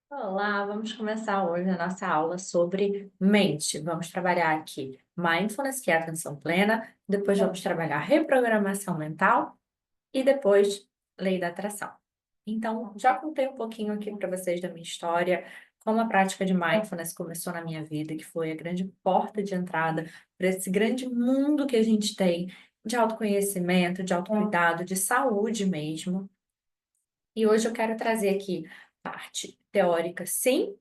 Olá, vamos começar hoje a nossa aula sobre mente. Vamos trabalhar aqui mindfulness, que é a atenção plena, depois vamos trabalhar reprogramação mental e depois lei da atração. Então, já contei um pouquinho aqui para vocês da minha história, como a prática de mindfulness começou na minha vida, que foi a grande porta de entrada para esse grande mundo que a gente tem de autoconhecimento, de autocuidado, de saúde mesmo. E hoje eu quero trazer aqui parte teórica, sim,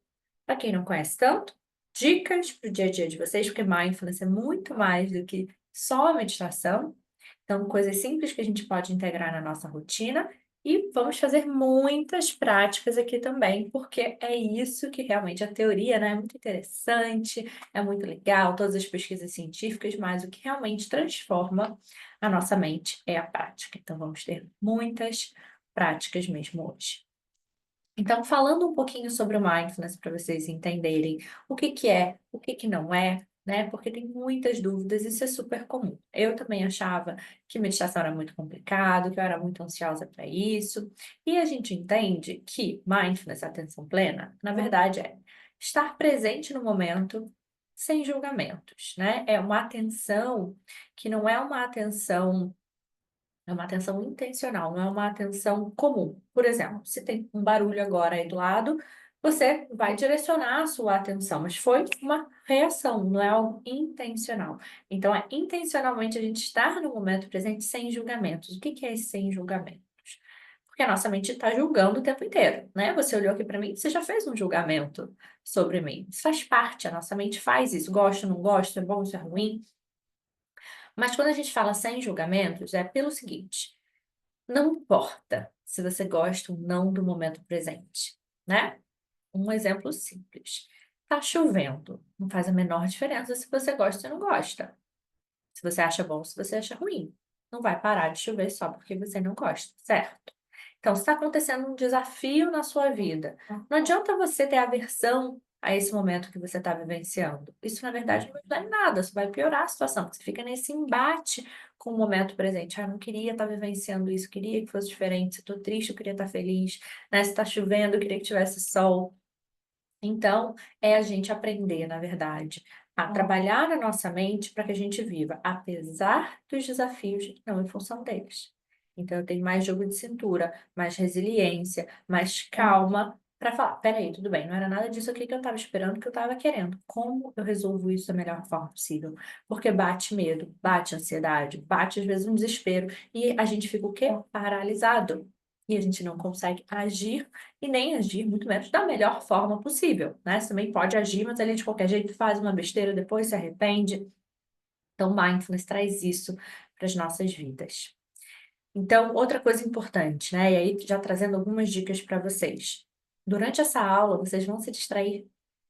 para quem não conhece tanto, dicas para o dia a dia de vocês, porque mindfulness é muito mais do que só a meditação. Então, coisas simples que a gente pode integrar na nossa rotina e vamos fazer muitas práticas aqui também, porque é isso que realmente a teoria, né, é muito interessante, é muito legal, todas as pesquisas científicas, mas o que realmente transforma a nossa mente é a prática. Então, vamos ter muitas práticas mesmo hoje. Então, falando um pouquinho sobre o mindfulness para vocês entenderem o que que é, o que que não é, né? Porque tem muitas dúvidas, isso é super comum. Eu também achava que meditação era muito complicado, que eu era muito ansiosa para isso. E a gente entende que mindfulness, atenção plena, na verdade é estar presente no momento sem julgamentos, né? É uma atenção que não é uma atenção é uma atenção intencional, não é uma atenção comum. Por exemplo, se tem um barulho agora aí do lado, você vai direcionar a sua atenção, mas foi uma reação, não é algo intencional. Então, é intencionalmente a gente estar no momento presente sem julgamentos. O que que é esse sem julgamentos? Porque a nossa mente está julgando o tempo inteiro, né? Você olhou aqui para mim, você já fez um julgamento sobre mim. Isso faz parte, a nossa mente faz isso. Gosta, não gosta, é bom, isso é ruim. Mas quando a gente fala sem julgamentos, é pelo seguinte: não importa se você gosta ou não do momento presente, né? Um exemplo simples. Tá chovendo, não faz a menor diferença se você gosta ou não gosta. Se você acha bom, se você acha ruim. Não vai parar de chover só porque você não gosta, certo? Então, se está acontecendo um desafio na sua vida, não adianta você ter aversão a esse momento que você está vivenciando. Isso, na verdade, não vai ajudar em nada, isso vai piorar a situação, porque você fica nesse embate com o momento presente. Ah, eu não queria estar vivenciando isso, queria que fosse diferente. Se estou triste, eu queria estar feliz. Né? Se está chovendo, eu queria que tivesse sol. Então, é a gente aprender, na verdade, a trabalhar na nossa mente para que a gente viva, apesar dos desafios, e não em função deles. Então, eu tenho mais jogo de cintura, mais resiliência, mais calma para falar: peraí, tudo bem, não era nada disso aqui que eu estava esperando, que eu estava querendo. Como eu resolvo isso da melhor forma possível? Porque bate medo, bate ansiedade, bate às vezes um desespero, e a gente fica o quê? Paralisado. E a gente não consegue agir e nem agir, muito menos da melhor forma possível, né? Você também pode agir, mas ali de qualquer jeito faz uma besteira, depois se arrepende. Então, mindfulness traz isso para as nossas vidas. Então, outra coisa importante, né? E aí, já trazendo algumas dicas para vocês. Durante essa aula, vocês vão se distrair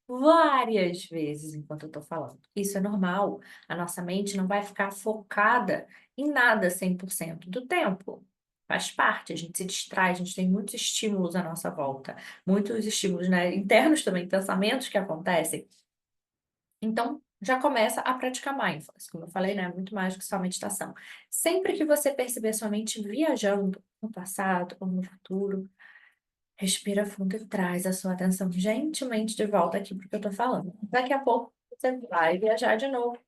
várias vezes enquanto eu estou falando. Isso é normal. A nossa mente não vai ficar focada em nada 100% do tempo. Faz parte, a gente se distrai, a gente tem muitos estímulos à nossa volta, muitos estímulos, né, internos também, pensamentos que acontecem. Então, já começa a praticar mindfulness, como eu falei, né, muito mais do que só meditação. Sempre que você perceber sua mente viajando no passado ou no futuro, respira fundo e traz a sua atenção gentilmente de volta aqui para o que eu estou falando. Daqui a pouco você vai viajar de novo.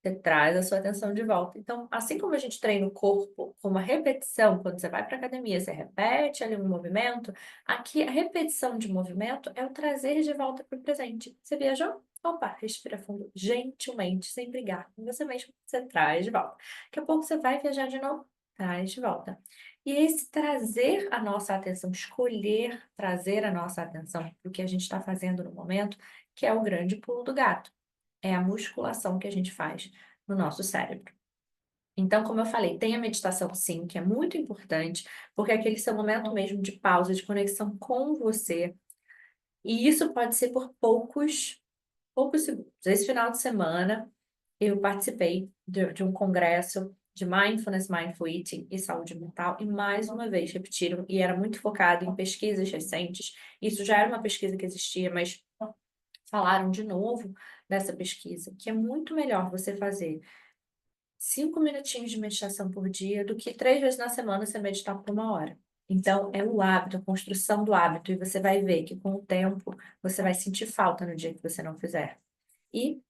Você traz a sua atenção de volta. Então, assim como a gente treina o corpo com uma repetição, quando você vai para a academia, você repete ali um movimento, aqui a repetição de movimento é o trazer de volta para o presente. Você viajou? Opa, respira fundo, gentilmente, sem brigar com você mesmo, você traz de volta. Daqui a pouco você vai viajar de novo, traz de volta. E esse trazer a nossa atenção, escolher trazer a nossa atenção para o que a gente está fazendo no momento, que é o grande pulo do gato. É a musculação que a gente faz no nosso cérebro. Então, como eu falei, tem a meditação sim, que é muito importante, porque é aquele seu momento mesmo de pausa, de conexão com você. E isso pode ser por poucos segundos. Esse final de semana, eu participei de um congresso de Mindfulness, Mindful Eating e saúde mental, e mais uma vez repetiram, e era muito focado em pesquisas recentes. Isso já era uma pesquisa que existia, mas falaram de novo dessa pesquisa, que é muito melhor você fazer 5 minutinhos de meditação por dia do que 3 vezes na semana você meditar por 1 hora. Então, é o hábito, a construção do hábito, e você vai ver que com o tempo você vai sentir falta no dia que você não fizer. E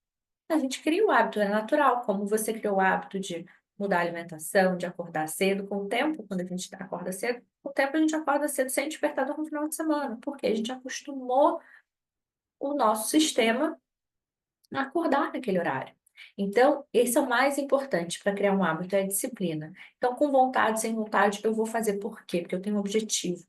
a gente cria o hábito, é natural, como você criou o hábito de mudar a alimentação, de acordar cedo, com o tempo, quando a gente acorda cedo, com o tempo a gente acorda cedo sem despertador no final de semana, porque a gente acostumou o nosso sistema a acordar naquele horário. Então, esse é o mais importante para criar um hábito, é a disciplina. Então, com vontade, sem vontade, eu vou fazer por quê? Porque eu tenho um objetivo.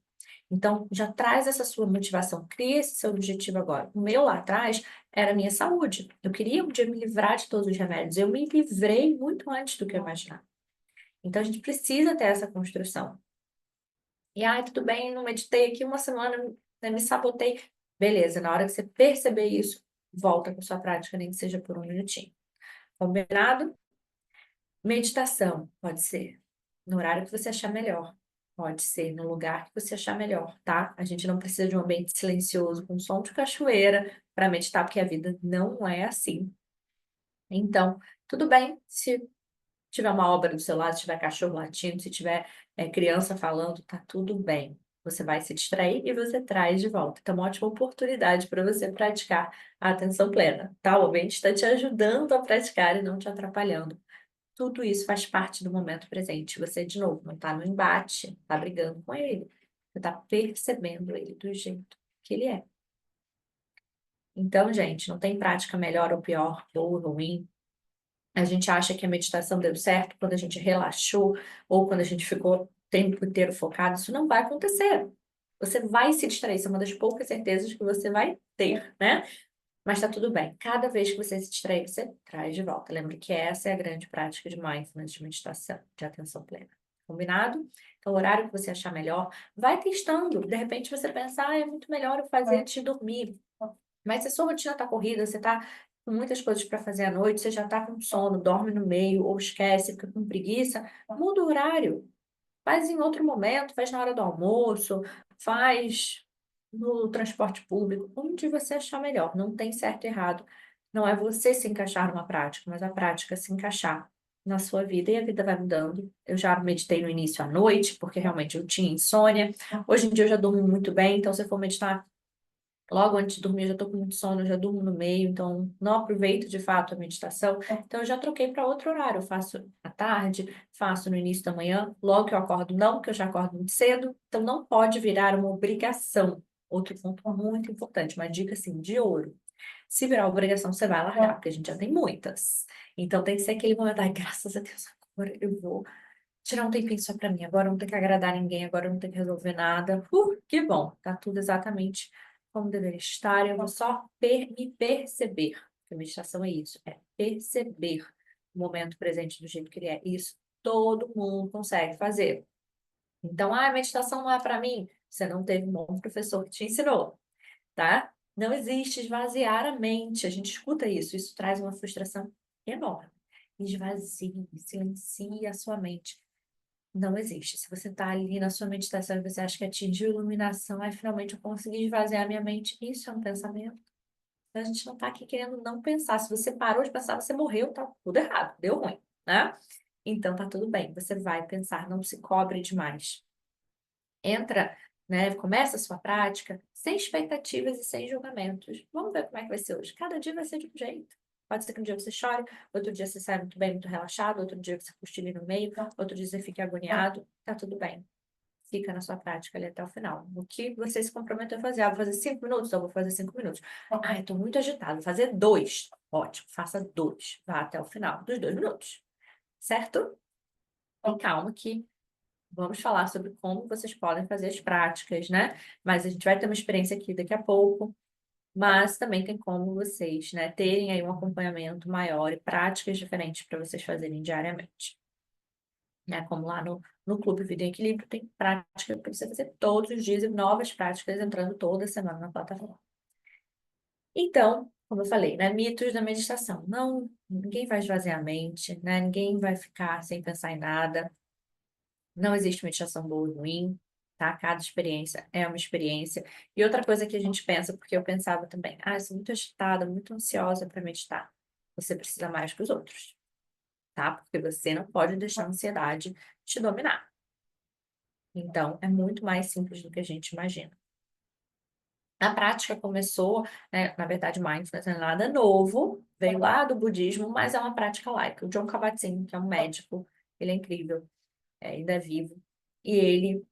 Então, já traz essa sua motivação, cria esse seu objetivo agora. O meu lá atrás era a minha saúde. Eu queria um dia me livrar de todos os remédios. Eu me livrei muito antes do que eu imaginava. Então, a gente precisa ter essa construção. E, ai, tudo bem, não meditei aqui uma semana, né, me sabotei. Beleza, na hora que você perceber isso, volta com sua prática, nem que seja por um minutinho. Combinado? Meditação, pode ser no horário que você achar melhor. Pode ser no lugar que você achar melhor, tá? A gente não precisa de um ambiente silencioso com som de cachoeira para meditar, porque a vida não é assim. Então, tudo bem se tiver uma obra do seu lado, se tiver cachorro latindo, se tiver criança falando, tá tudo bem. Você vai se distrair e você traz de volta. Então, é uma ótima oportunidade para você praticar a atenção plena, tá? O ambiente está te ajudando a praticar e não te atrapalhando. Tudo isso faz parte do momento presente. Você, de novo, não está no embate, está brigando com ele. Você está percebendo ele do jeito que ele é. Então, gente, não tem prática melhor ou pior, boa ou ruim. A gente acha que a meditação deu certo quando a gente relaxou ou quando a gente ficou o tempo inteiro focado. Isso não vai acontecer. Você vai se distrair. Isso é uma das poucas certezas que você vai ter, né? Mas tá tudo bem. Cada vez que você se distrair, você traz de volta. Lembra que essa é a grande prática de mindfulness, de meditação, de atenção plena. Combinado? Então, o horário que você achar melhor, vai testando. De repente você pensa, é muito melhor eu fazer antes de dormir. Mas se a sua rotina tá corrida, você tá com muitas coisas para fazer à noite, você já tá com sono, dorme no meio, ou esquece, fica com preguiça, muda o horário. Faz em outro momento, faz na hora do almoço, faz no transporte público, onde você achar melhor. Não tem certo e errado. Não é você se encaixar numa prática, mas a prática se encaixar na sua vida e a vida vai mudando. Eu já meditei no início à noite, porque realmente eu tinha insônia. Hoje em dia eu já durmo muito bem, então se eu for meditar logo antes de dormir, eu já estou com muito sono, eu já durmo no meio, então não aproveito de fato a meditação. Então eu já troquei para outro horário. Eu faço à tarde, faço no início da manhã, logo que eu acordo, não, porque eu já acordo muito cedo, então não pode virar uma obrigação. Outro ponto muito importante, uma dica assim de ouro. Se virar obrigação, você vai largar, porque a gente já tem muitas. Então tem que ser aquele momento, ai, graças a Deus, agora eu vou tirar um tempinho só para mim. Agora eu não tenho que agradar ninguém, agora eu não tenho que resolver nada. Que bom, tá tudo exatamente como deveria estar. Eu vou só me perceber. Porque a meditação é isso, é perceber o momento presente do jeito que ele é. Isso todo mundo consegue fazer. Então, a meditação não é para mim. Você não teve um bom professor que te ensinou, tá? Não existe esvaziar a mente. A gente escuta isso. Isso traz uma frustração enorme. Esvazie, silencie a sua mente. Não existe. Se você está ali na sua meditação e você acha que atingiu iluminação, aí finalmente eu consegui esvaziar minha mente, isso é um pensamento. A gente não está aqui querendo não pensar. Se você parou de pensar, você morreu, tá tudo errado, deu ruim, né? Então tá tudo bem, você vai pensar, não se cobre demais. Entra, né? Começa a sua prática sem expectativas e sem julgamentos. Vamos ver como é que vai ser hoje. Cada dia vai ser de um jeito. Pode ser que um dia você chore, outro dia você saia muito bem, muito relaxado, outro dia você cochile no meio, outro dia você fique agoniado. Tá tudo bem. Fica na sua prática ali até o final. O que você se comprometeu a fazer? Ah, vou fazer 5 minutos? Eu vou fazer 5 minutos. Ah, eu tô muito agitado. Vou fazer 2. Ótimo, faça 2. Vá até o final dos 2 minutos. Certo? E calma que vamos falar sobre como vocês podem fazer as práticas, né? Mas a gente vai ter uma experiência aqui daqui a pouco. Mas também tem como vocês, né, terem aí um acompanhamento maior e práticas diferentes para vocês fazerem diariamente. Né? Como lá no Clube Vida em Equilíbrio, tem prática para você fazer todos os dias e novas práticas entrando toda semana na plataforma. Então, como eu falei, né, mitos da meditação. Não, ninguém vai esvaziar a mente, né? Ninguém vai ficar sem pensar em nada. Não existe meditação boa ou ruim, tá? Cada experiência é uma experiência. E outra coisa que a gente pensa, porque eu pensava também, eu sou muito agitada, muito ansiosa para meditar. Você precisa mais que os outros, tá? Porque você não pode deixar a ansiedade te dominar. Então, é muito mais simples do que a gente imagina. A prática começou, né, na verdade, mindfulness não é nada novo, veio lá do budismo, mas é uma prática laica. O John Kabat-Zinn, que é um médico, ele é incrível, ainda é vivo, e ele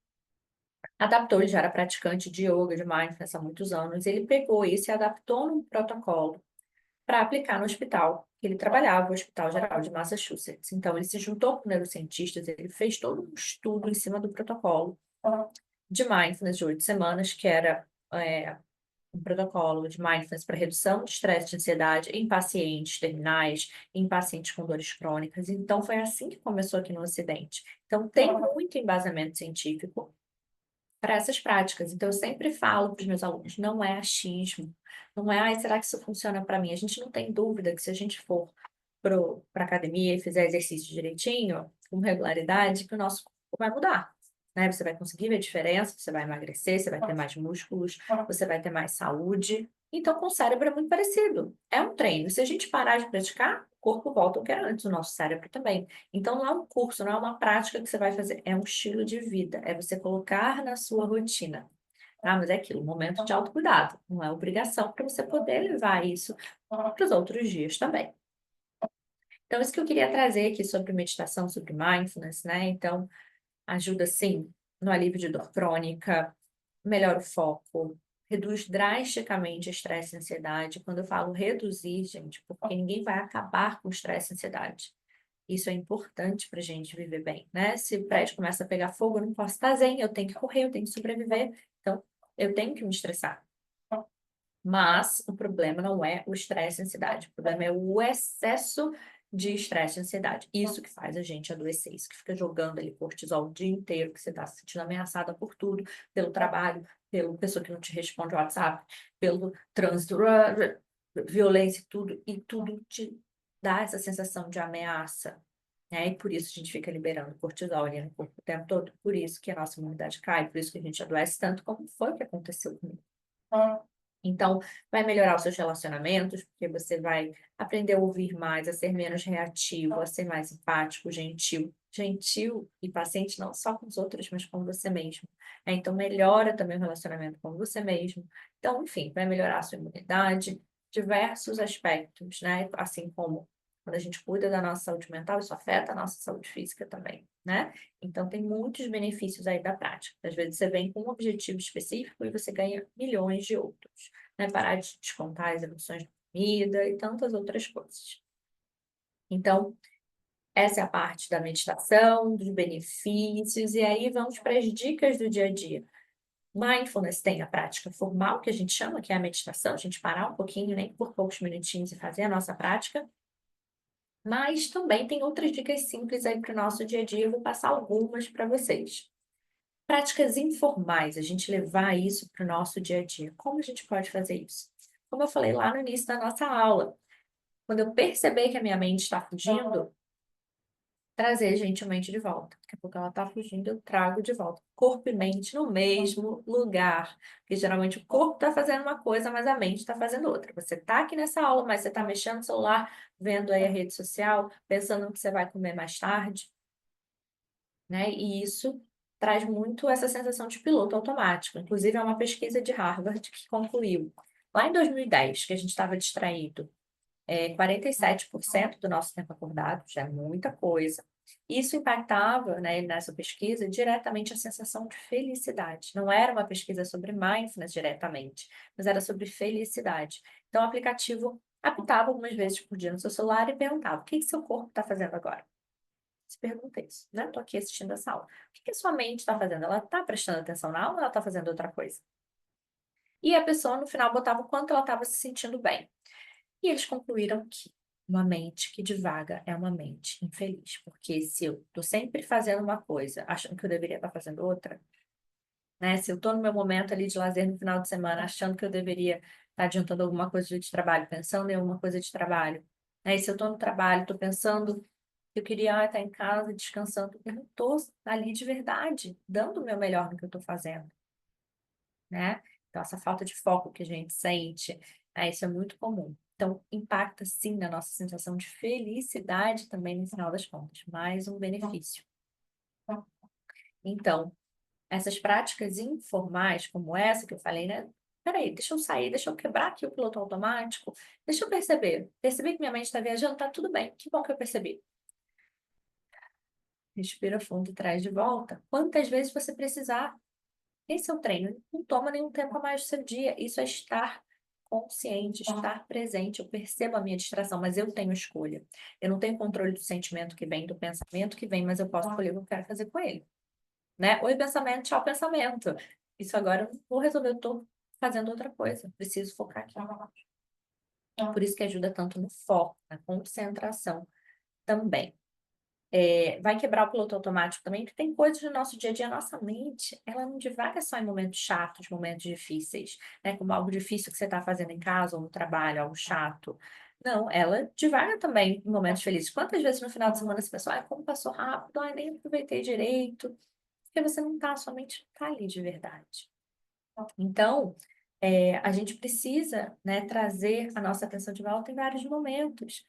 adaptou, ele já era praticante de yoga, de mindfulness há muitos anos, ele pegou isso e adaptou num protocolo para aplicar no hospital que ele trabalhava, o Hospital Geral de Massachusetts. Então, ele se juntou com neurocientistas, ele fez todo um estudo em cima do protocolo de mindfulness de 8 semanas, que era um protocolo de mindfulness para redução de estresse e de ansiedade em pacientes terminais, em pacientes com dores crônicas. Então, foi assim que começou aqui no Ocidente. Então, tem muito embasamento científico para essas práticas. Então, eu sempre falo para os meus alunos, não é achismo, não é, ai, será que isso funciona para mim? A gente não tem dúvida que se a gente for para academia e fizer exercício direitinho, com regularidade, que o nosso corpo vai mudar. Né? Você vai conseguir ver a diferença, você vai emagrecer, você vai ter mais músculos, você vai ter mais saúde. Então, com o cérebro é muito parecido. É um treino. Se a gente parar de praticar, o corpo volta ao que era antes, o nosso cérebro também. Então, não é um curso, não é uma prática que você vai fazer, é um estilo de vida, é você colocar na sua rotina. Ah, mas é aquilo, um momento de autocuidado, não é obrigação para você poder levar isso para os outros dias também. Então, isso que eu queria trazer aqui sobre meditação, sobre mindfulness, né? Então, ajuda sim no alívio de dor crônica, melhora o foco, reduz drasticamente o estresse e ansiedade. Quando eu falo reduzir, gente, porque ninguém vai acabar com o estresse e ansiedade. Isso é importante para a gente viver bem, né? Se o prédio começa a pegar fogo, eu não posso estar zen, eu tenho que correr, eu tenho que sobreviver. Então, eu tenho que me estressar. Mas o problema não é o estresse e a ansiedade, o problema é o excesso de estresse e ansiedade. Isso que faz a gente adoecer, isso que fica jogando ali cortisol o dia inteiro, que você está se sentindo ameaçada por tudo, pelo trabalho, pela pessoa que não te responde o WhatsApp, pelo trânsito, violência e tudo te dá essa sensação de ameaça. Né? E por isso a gente fica liberando cortisol ali no corpo o tempo todo, por isso que a nossa imunidade cai, por isso que a gente adoece tanto, como foi o que aconteceu comigo. Então, vai melhorar os seus relacionamentos, porque você vai aprender a ouvir mais, a ser menos reativo, a ser mais empático, gentil. Gentil e paciente não só com os outros, mas com você mesmo. Então, melhora também o relacionamento com você mesmo. Então, enfim, vai melhorar a sua imunidade, diversos aspectos, né? Assim como quando a gente cuida da nossa saúde mental, isso afeta a nossa saúde física também, né? Então, tem muitos benefícios aí da prática. Às vezes, você vem com um objetivo específico e você ganha milhões de outros, né? Parar de descontar as emoções da comida e tantas outras coisas. Então, essa é a parte da meditação, dos benefícios, e aí vamos para as dicas do dia a dia. Mindfulness tem a prática formal, que a gente chama, que é a meditação, a gente parar um pouquinho, nem por poucos minutinhos e fazer a nossa prática. Mas também tem outras dicas simples aí para o nosso dia a dia, eu vou passar algumas para vocês. Práticas informais, a gente levar isso para o nosso dia a dia. Como a gente pode fazer isso? Como eu falei lá no início da nossa aula, quando eu perceber que a minha mente está fugindo, trazer gentilmente de volta. Daqui a pouco ela está fugindo, eu trago de volta. Corpo e mente no mesmo lugar. Porque geralmente o corpo está fazendo uma coisa, mas a mente está fazendo outra. Você está aqui nessa aula, mas você está mexendo no celular, vendo aí a rede social, pensando no que você vai comer mais tarde, né? E isso traz muito essa sensação de piloto automático. Inclusive, é uma pesquisa de Harvard que concluiu, lá em 2010, que a gente estava distraído, 47% do nosso tempo acordado, já é muita coisa. Isso impactava, né, nessa pesquisa, diretamente a sensação de felicidade. Não era uma pesquisa sobre mindfulness diretamente, mas era sobre felicidade. Então, o aplicativo apitava algumas vezes por dia no seu celular e perguntava: o que que seu corpo está fazendo agora? Se pergunta isso, né? Estou aqui assistindo essa aula. O que que a sua mente está fazendo? Ela está prestando atenção na aula ou ela está fazendo outra coisa? E a pessoa, no final, botava o quanto ela estava se sentindo bem. E eles concluíram que uma mente que divaga é uma mente infeliz. Porque se eu estou sempre fazendo uma coisa, achando que eu deveria estar fazendo outra, né? Se eu estou no meu momento ali de lazer no final de semana, achando que eu deveria estar adiantando alguma coisa de trabalho, pensando em alguma coisa de trabalho, né? E se eu estou no trabalho, estou pensando que eu queria estar em casa descansando, eu não estou ali de verdade, dando o meu melhor no que eu estou fazendo, né? Então, essa falta de foco que a gente sente, isso é muito comum. Então, impacta sim na nossa sensação de felicidade também no final das contas, mais um benefício. Então, Essas práticas informais, como essa que eu falei, né? Peraí, deixa eu sair, deixa eu quebrar aqui o piloto automático, deixa eu perceber. Percebi que minha mente está viajando, tá tudo bem, que bom que eu percebi. Respira fundo e traz de volta. Quantas vezes você precisar. Esse é o treino. Não toma nenhum tempo a mais do seu dia. Isso é estar consciente, estar presente. Eu percebo a minha distração, mas eu tenho escolha. Eu não tenho controle do sentimento que vem, do pensamento que vem, mas eu posso escolher o que eu quero fazer com ele. Né? Oi, pensamento, tchau, pensamento. Isso agora eu não vou resolver, eu estou fazendo outra coisa. Preciso focar aqui. Por isso que ajuda tanto no foco, na concentração também. Vai quebrar o piloto automático também, porque tem coisas do nosso dia a dia, a nossa mente, ela não divaga só em momentos chatos, momentos difíceis, né? Como algo difícil que você está fazendo em casa ou no trabalho, algo chato. Não, ela divaga também em momentos felizes. Quantas vezes no final de semana você pensou, ai, como passou rápido, ai, nem aproveitei direito, porque você não está, sua mente não está ali de verdade. Então, a gente precisa, né, trazer a nossa atenção de volta em vários momentos.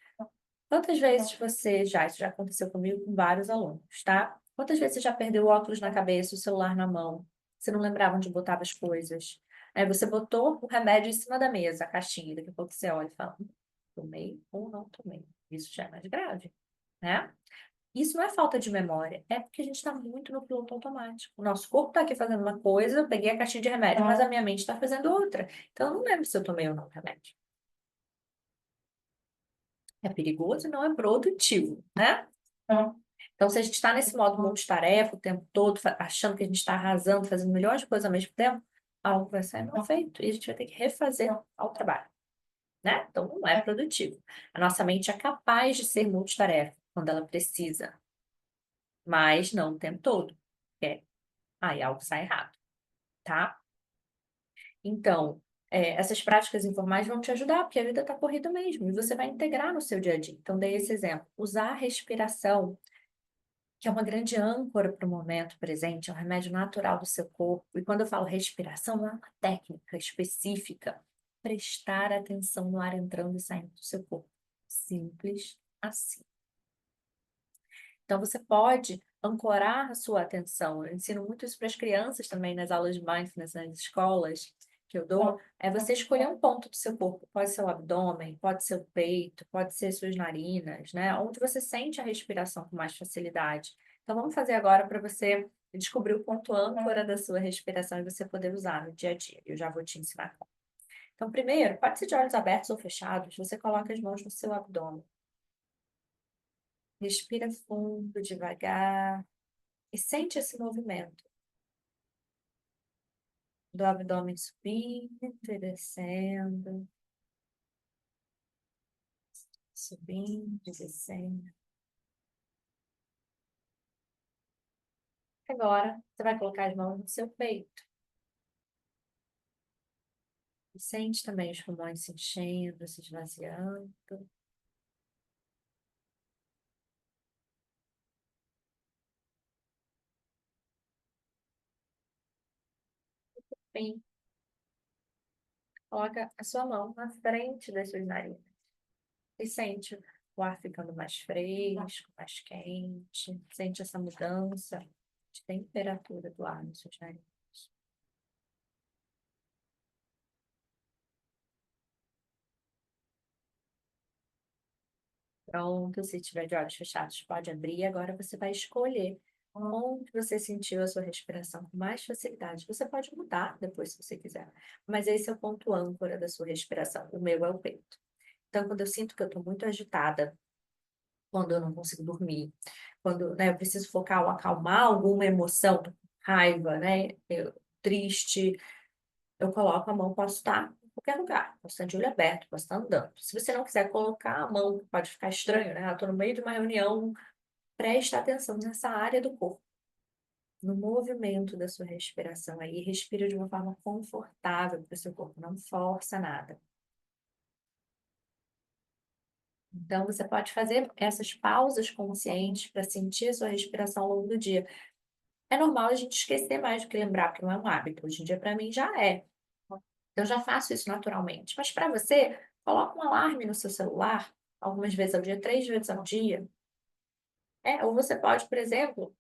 Quantas vezes isso já aconteceu comigo com vários alunos, tá? Quantas vezes você já perdeu o óculos na cabeça, o celular na mão? Você não lembrava onde botava as coisas? Aí você botou o remédio em cima da mesa, a caixinha, daqui a pouco você olha e fala, tomei ou não tomei? Isso já é mais grave, né? Isso não é falta de memória, é porque a gente está muito no piloto automático. O nosso corpo está aqui fazendo uma coisa, eu peguei a caixinha de remédio, mas a minha mente está fazendo outra. Então, eu não lembro se eu tomei ou não remédio. É perigoso e não é produtivo, né? Então, se a gente está nesse modo multitarefa o tempo todo, achando que a gente está arrasando, fazendo milhões de coisas ao mesmo tempo, algo vai sair mal feito e a gente vai ter que refazer ao trabalho, né? Então, não é produtivo. A nossa mente é capaz de ser multitarefa quando ela precisa, mas não o tempo todo. Aí algo sai errado, tá? Então, essas práticas informais vão te ajudar, porque a vida está corrida mesmo, e você vai integrar no seu dia a dia. Então, dei esse exemplo. Usar a respiração, que é uma grande âncora para o momento presente, é um remédio natural do seu corpo. E quando eu falo respiração, não é uma técnica específica. Prestar atenção no ar entrando e saindo do seu corpo. Simples assim. Então, você pode ancorar a sua atenção. Eu ensino muito isso para as crianças também nas aulas de mindfulness, nas escolas que eu dou. É você escolher um ponto do seu corpo. Pode ser o abdômen, pode ser o peito, pode ser suas narinas, né? Onde você sente a respiração com mais facilidade. Então, vamos fazer agora para você descobrir o ponto âncora da sua respiração e você poder usar no dia a dia. Eu já vou te ensinar como. Então, primeiro, pode ser de olhos abertos ou fechados, você coloca as mãos no seu abdômen. Respira fundo, devagar. E sente esse movimento do abdômen subindo e descendo, subindo e descendo. Agora, você vai colocar as mãos no seu peito. E sente também os pulmões se enchendo, se esvaziando. Bem, coloca a sua mão na frente das suas narinas. E sente o ar ficando mais fresco, mais quente. Sente essa mudança de temperatura do ar nas suas narinas. Pronto, se tiver de olhos fechados, pode abrir. Agora você vai escolher onde você sentiu a sua respiração com mais facilidade. Você pode mudar depois, se você quiser. Mas esse é o ponto âncora da sua respiração. O meu é o peito. Então, quando eu sinto que eu estou muito agitada, quando eu não consigo dormir, quando, né, eu preciso focar ou acalmar alguma emoção, raiva, né, triste, eu coloco a mão, posso estar em qualquer lugar, posso estar de olho aberto, posso estar andando. Se você não quiser colocar a mão, pode ficar estranho, né? Eu estou no meio de uma reunião, preste atenção nessa área do corpo, no movimento da sua respiração aí, respira de uma forma confortável para o seu corpo, não força nada. Então, você pode fazer essas pausas conscientes para sentir a sua respiração ao longo do dia. É normal a gente esquecer mais do que lembrar, porque não é um hábito. Hoje em dia, para mim, já é. Eu já faço isso naturalmente. Mas para você, coloca um alarme no seu celular, algumas vezes ao dia, 3 vezes ao dia. Ou você pode, por exemplo,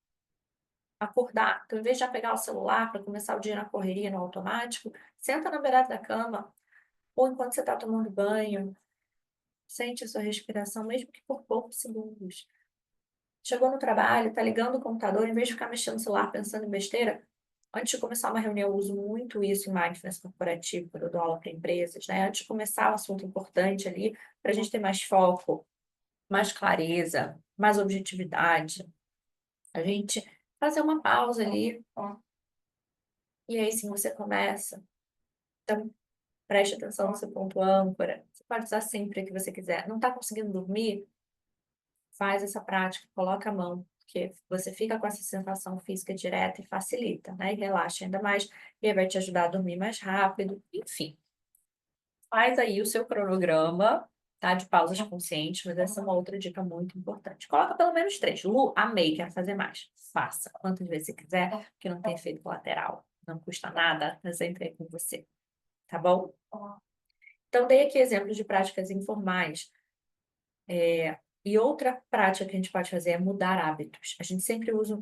acordar. Então, em vez de já pegar o celular para começar o dia na correria, no automático, senta na beirada da cama, ou enquanto você está tomando banho, sente a sua respiração, mesmo que por poucos segundos. Chegou no trabalho, está ligando o computador, em vez de ficar mexendo no celular pensando em besteira, antes de começar uma reunião, eu uso muito isso em mindfulness corporativo, quando eu dou aula para empresas, né? Antes de começar um assunto importante ali, para a gente ter mais foco, mais clareza, mais objetividade, a gente fazer uma pausa ali, ó, e aí sim você começa. Então, preste atenção no seu ponto âncora. Você pode usar sempre que você quiser. Não está conseguindo dormir? Faz essa prática, coloca a mão, porque você fica com essa sensação física direta e facilita, né? E relaxa ainda mais, e aí vai te ajudar a dormir mais rápido. Enfim, faz aí o seu cronograma, tá? De pausas conscientes, mas essa é uma outra dica muito importante. Coloca pelo menos 3. Lu, amei, quero fazer mais. Faça quantas vezes você quiser, porque não tem efeito colateral. Não custa nada, tá sempre aí com você, tá bom? Então, dei aqui exemplos de práticas informais. E outra prática que a gente pode fazer é mudar hábitos. A gente sempre usa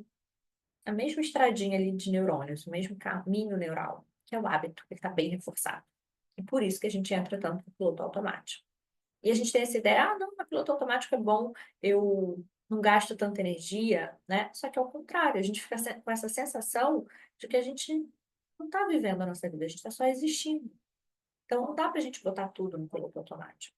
a mesma estradinha ali de neurônios, o mesmo caminho neural, que é o hábito, ele está bem reforçado. E por isso que a gente entra tanto no piloto automático. E a gente tem essa ideia, ah, não, o piloto automático é bom, eu não gasto tanta energia, né? Só que ao contrário, a gente fica com essa sensação de que a gente não está vivendo a nossa vida, a gente está só existindo. Então não dá para a gente botar tudo no piloto automático.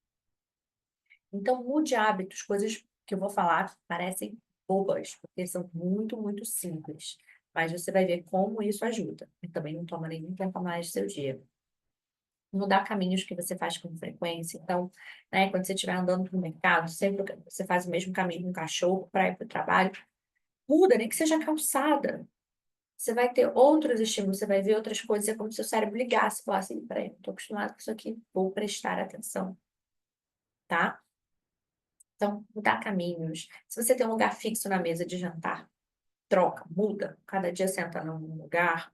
Então, mude hábitos, coisas que eu vou falar que parecem bobas, porque são muito, muito simples. Mas você vai ver como isso ajuda. E também não toma nenhum tempo a mais do seu dia. Mudar caminhos que você faz com frequência. Então, né, quando você estiver andando no mercado, sempre que você faz o mesmo caminho com o cachorro para ir para o trabalho, muda, nem que seja calçada. Você vai ter outros estímulos, você vai ver outras coisas, é como se o cérebro ligasse e falasse, assim, peraí, estou acostumado com isso aqui, vou prestar atenção, tá? Então, mudar caminhos. Se você tem um lugar fixo na mesa de jantar, troca, muda. Cada dia senta num lugar.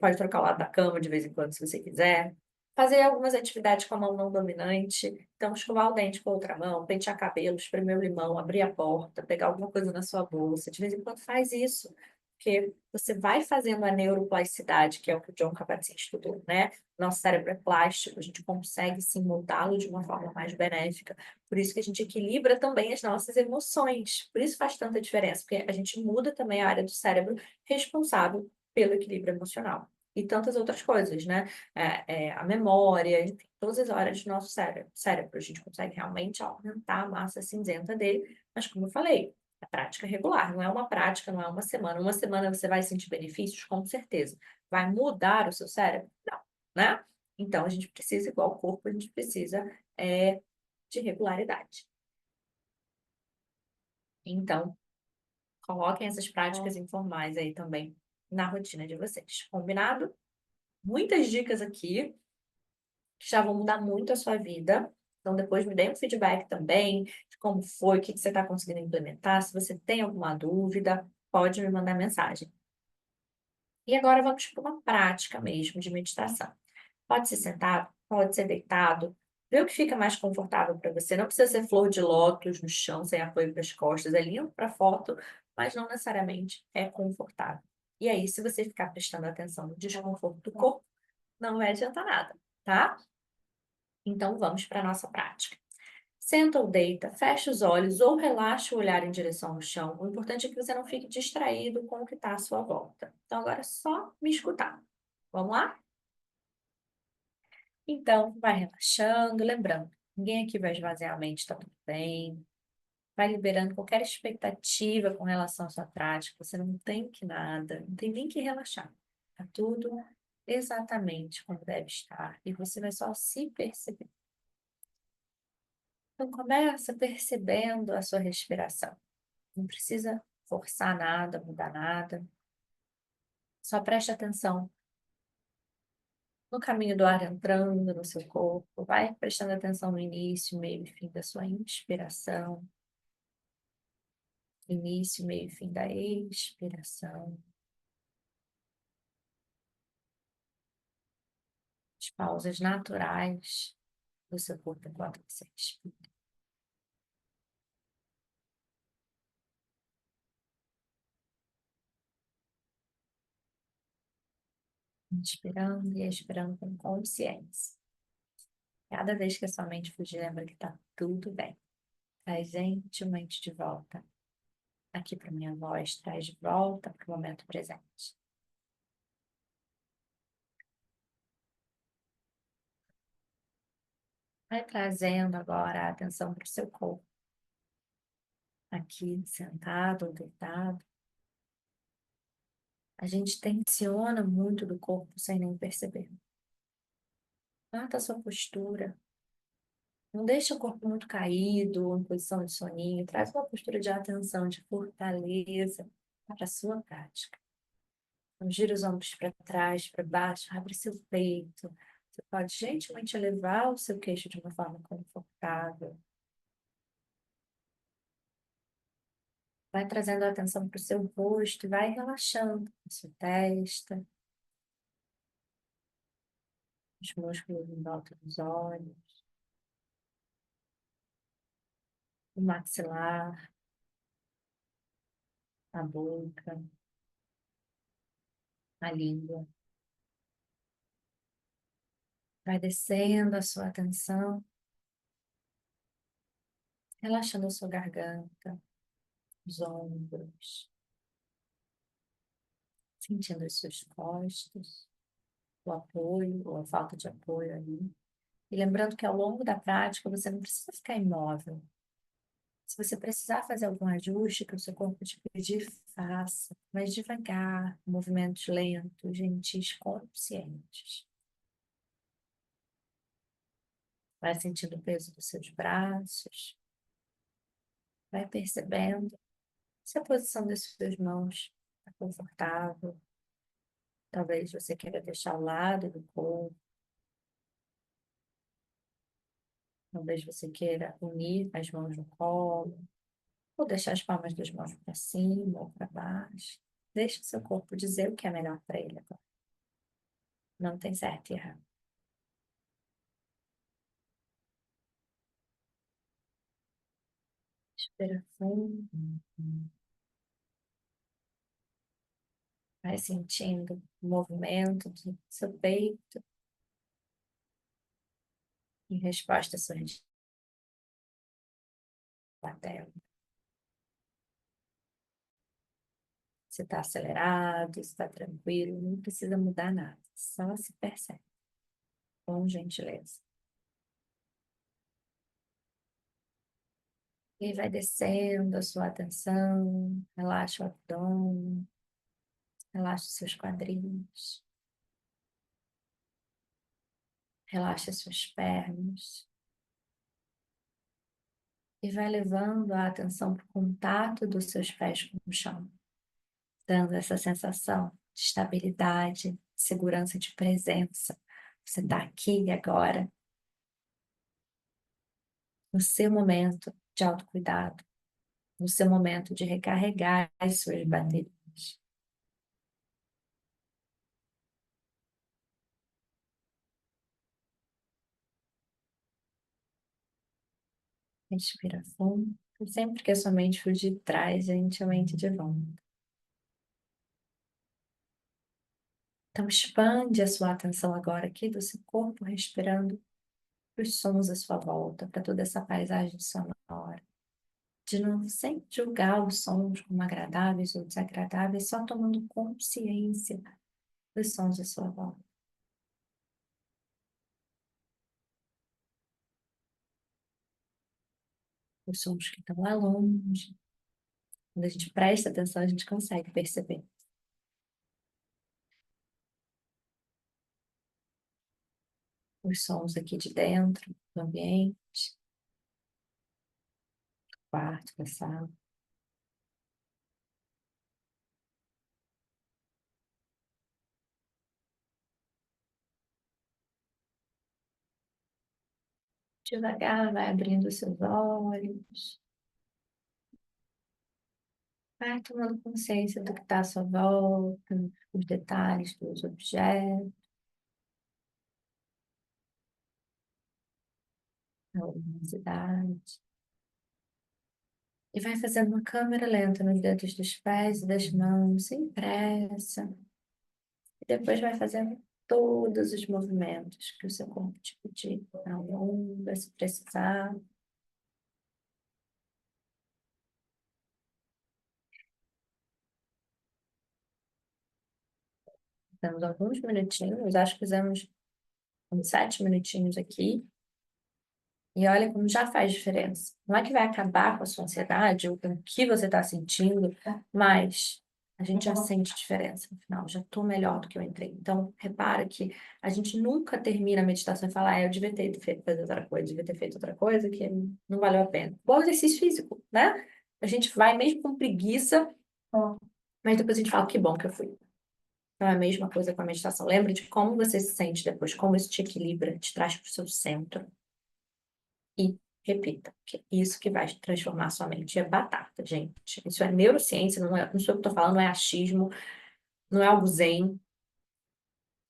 Pode trocar o lado da cama de vez em quando, se você quiser. Fazer algumas atividades com a mão não dominante. Então, escovar o dente com a outra mão, pentear cabelo, espremer o limão, abrir a porta, pegar alguma coisa na sua bolsa. De vez em quando faz isso. Porque você vai fazendo a neuroplasticidade, que é o que o John Kabat-Zinn estudou, né? Nosso cérebro é plástico, a gente consegue sim moldá-lo de uma forma mais benéfica. Por isso que a gente equilibra também as nossas emoções. Por isso faz tanta diferença, porque a gente muda também a área do cérebro responsável pelo equilíbrio emocional. E tantas outras coisas, né? A memória, enfim, todas as áreas do nosso cérebro. A gente consegue realmente aumentar a massa cinzenta dele, mas como eu falei, a prática regular, não é uma prática, não é uma semana. Uma semana você vai sentir benefícios, com certeza. Vai mudar o seu cérebro? Não, né? Então, a gente precisa, igual o corpo, a gente precisa de regularidade. Então, coloquem essas práticas informais aí também na rotina de vocês. Combinado? Muitas dicas aqui que já vão mudar muito a sua vida. Então, depois me dê um feedback também de como foi, o que você está conseguindo implementar. Se você tem alguma dúvida, pode me mandar mensagem. E agora vamos para uma prática mesmo de meditação. Pode ser sentado, pode ser deitado. Vê o que fica mais confortável para você. Não precisa ser flor de lótus no chão, sem apoio para as costas. É lindo para foto, mas não necessariamente é confortável. E aí, se você ficar prestando atenção no desconforto do corpo, não vai adiantar nada, tá? Então, vamos para a nossa prática. Senta ou deita, fecha os olhos ou relaxa o olhar em direção ao chão. O importante é que você não fique distraído com o que está à sua volta. Então, agora é só me escutar. Vamos lá? Então, vai relaxando, lembrando, ninguém aqui vai esvaziar a mente, está tudo bem. Vai liberando qualquer expectativa com relação à sua prática. Você não tem que nada, não tem nem que relaxar. Está tudo exatamente como deve estar. E você vai só se perceber. Então, começa percebendo a sua respiração. Não precisa forçar nada, mudar nada. Só preste atenção no caminho do ar entrando no seu corpo. Vai prestando atenção no início, meio e fim da sua inspiração. Início, meio e fim da expiração. As pausas naturais do seu corpo enquanto você respira. Inspirando e expirando com consciência. Cada vez que a sua mente fugir, lembra que tá tudo bem. Traz gentilmente de volta aqui para minha voz, traz de volta para o momento presente. Vai trazendo agora a atenção para o seu corpo. Aqui, sentado ou deitado. A gente tensiona muito do corpo sem nem perceber. Nota a sua postura. Não deixa o corpo muito caído, em posição de soninho. Traz uma postura de atenção, de fortaleza para a sua prática. Então, gira os ombros para trás, para baixo, abre seu peito. Você pode gentilmente elevar o seu queixo de uma forma confortável. Vai trazendo a atenção para o seu rosto e vai relaxando a sua testa, os músculos em volta dos olhos, o maxilar, a boca, a língua. Vai descendo a sua atenção, relaxando a sua garganta, os ombros, sentindo as suas costas, o apoio ou a falta de apoio ali. E lembrando que ao longo da prática você não precisa ficar imóvel. Se você precisar fazer algum ajuste que o seu corpo te pedir, faça, mas devagar, movimentos lentos, gentis, conscientes. Vai sentindo o peso dos seus braços, vai percebendo se a posição das suas mãos está confortável. Talvez você queira deixar ao lado do corpo, talvez você queira unir as mãos no colo, ou deixar as palmas das mãos para cima ou para baixo. Deixe o seu corpo dizer o que é melhor para ele agora. Não tem certo e errado. Respira fundo. Vai sentindo o movimento do seu peito em resposta à sua respiração. Se está acelerado, se está tranquilo, não precisa mudar nada. Só se percebe. Com gentileza. E vai descendo a sua atenção, relaxa o abdômen, relaxa os seus quadris, relaxa as suas pernas. E vai levando a atenção para o contato dos seus pés com o chão, dando essa sensação de estabilidade, de segurança, de presença. Você está aqui e agora, no seu momento de autocuidado, no seu momento de recarregar as suas baterias. Respira fundo. E sempre que a sua mente fugir, traz gentilmente de volta. Então, expande a sua atenção agora aqui do seu corpo, respirando os sons à sua volta, para toda essa paisagem sonora. De novo, sem julgar os sons como agradáveis ou desagradáveis, só tomando consciência dos sons à sua volta. Os sons que estão lá longe. Quando a gente presta atenção, a gente consegue perceber. Os sons aqui de dentro, do ambiente, do quarto, da sala. Devagar, vai abrindo os seus olhos. Vai tomando consciência do que está à sua volta, os detalhes dos objetos, a luminosidade. E vai fazendo uma câmera lenta nos dedos dos pés e das mãos, sem pressa. E depois vai fazendo todos os movimentos que o seu corpo te pedir. Alonga se precisar. Temos alguns minutinhos, acho que fizemos uns 7 minutinhos aqui. E olha como já faz diferença. Não é que vai acabar com a sua ansiedade ou com o que você está sentindo, mas a gente já sente diferença no final, já estou melhor do que eu entrei. Então, repara que a gente nunca termina a meditação e fala, eu devia ter feito outra coisa, devia ter feito outra coisa que não valeu a pena. Igual exercício físico, né? A gente vai mesmo com preguiça, mas depois a gente fala, que bom que eu fui. Então, é a mesma coisa com a meditação. Lembre de como você se sente depois, como isso te equilibra, te traz para o seu centro. E repita, que é isso que vai transformar sua mente. É batata, gente. Isso é neurociência, não sou eu que estou falando, não é achismo, não é algo zen.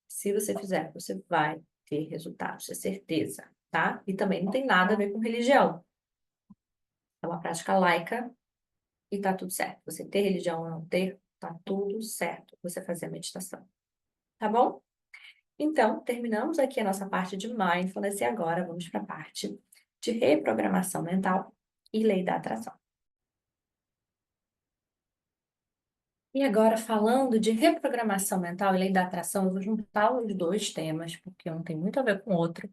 Se você fizer, você vai ter resultados, isso é certeza, tá? E também não tem nada a ver com religião. É uma prática laica e tá tudo certo. Você ter religião ou não ter, tá tudo certo você fazer a meditação. Tá bom? Então, terminamos aqui a nossa parte de mindfulness e agora vamos para a parte de reprogramação mental e lei da atração. E agora, falando de reprogramação mental e lei da atração, eu vou juntar os dois temas, porque um tem muito a ver com o outro.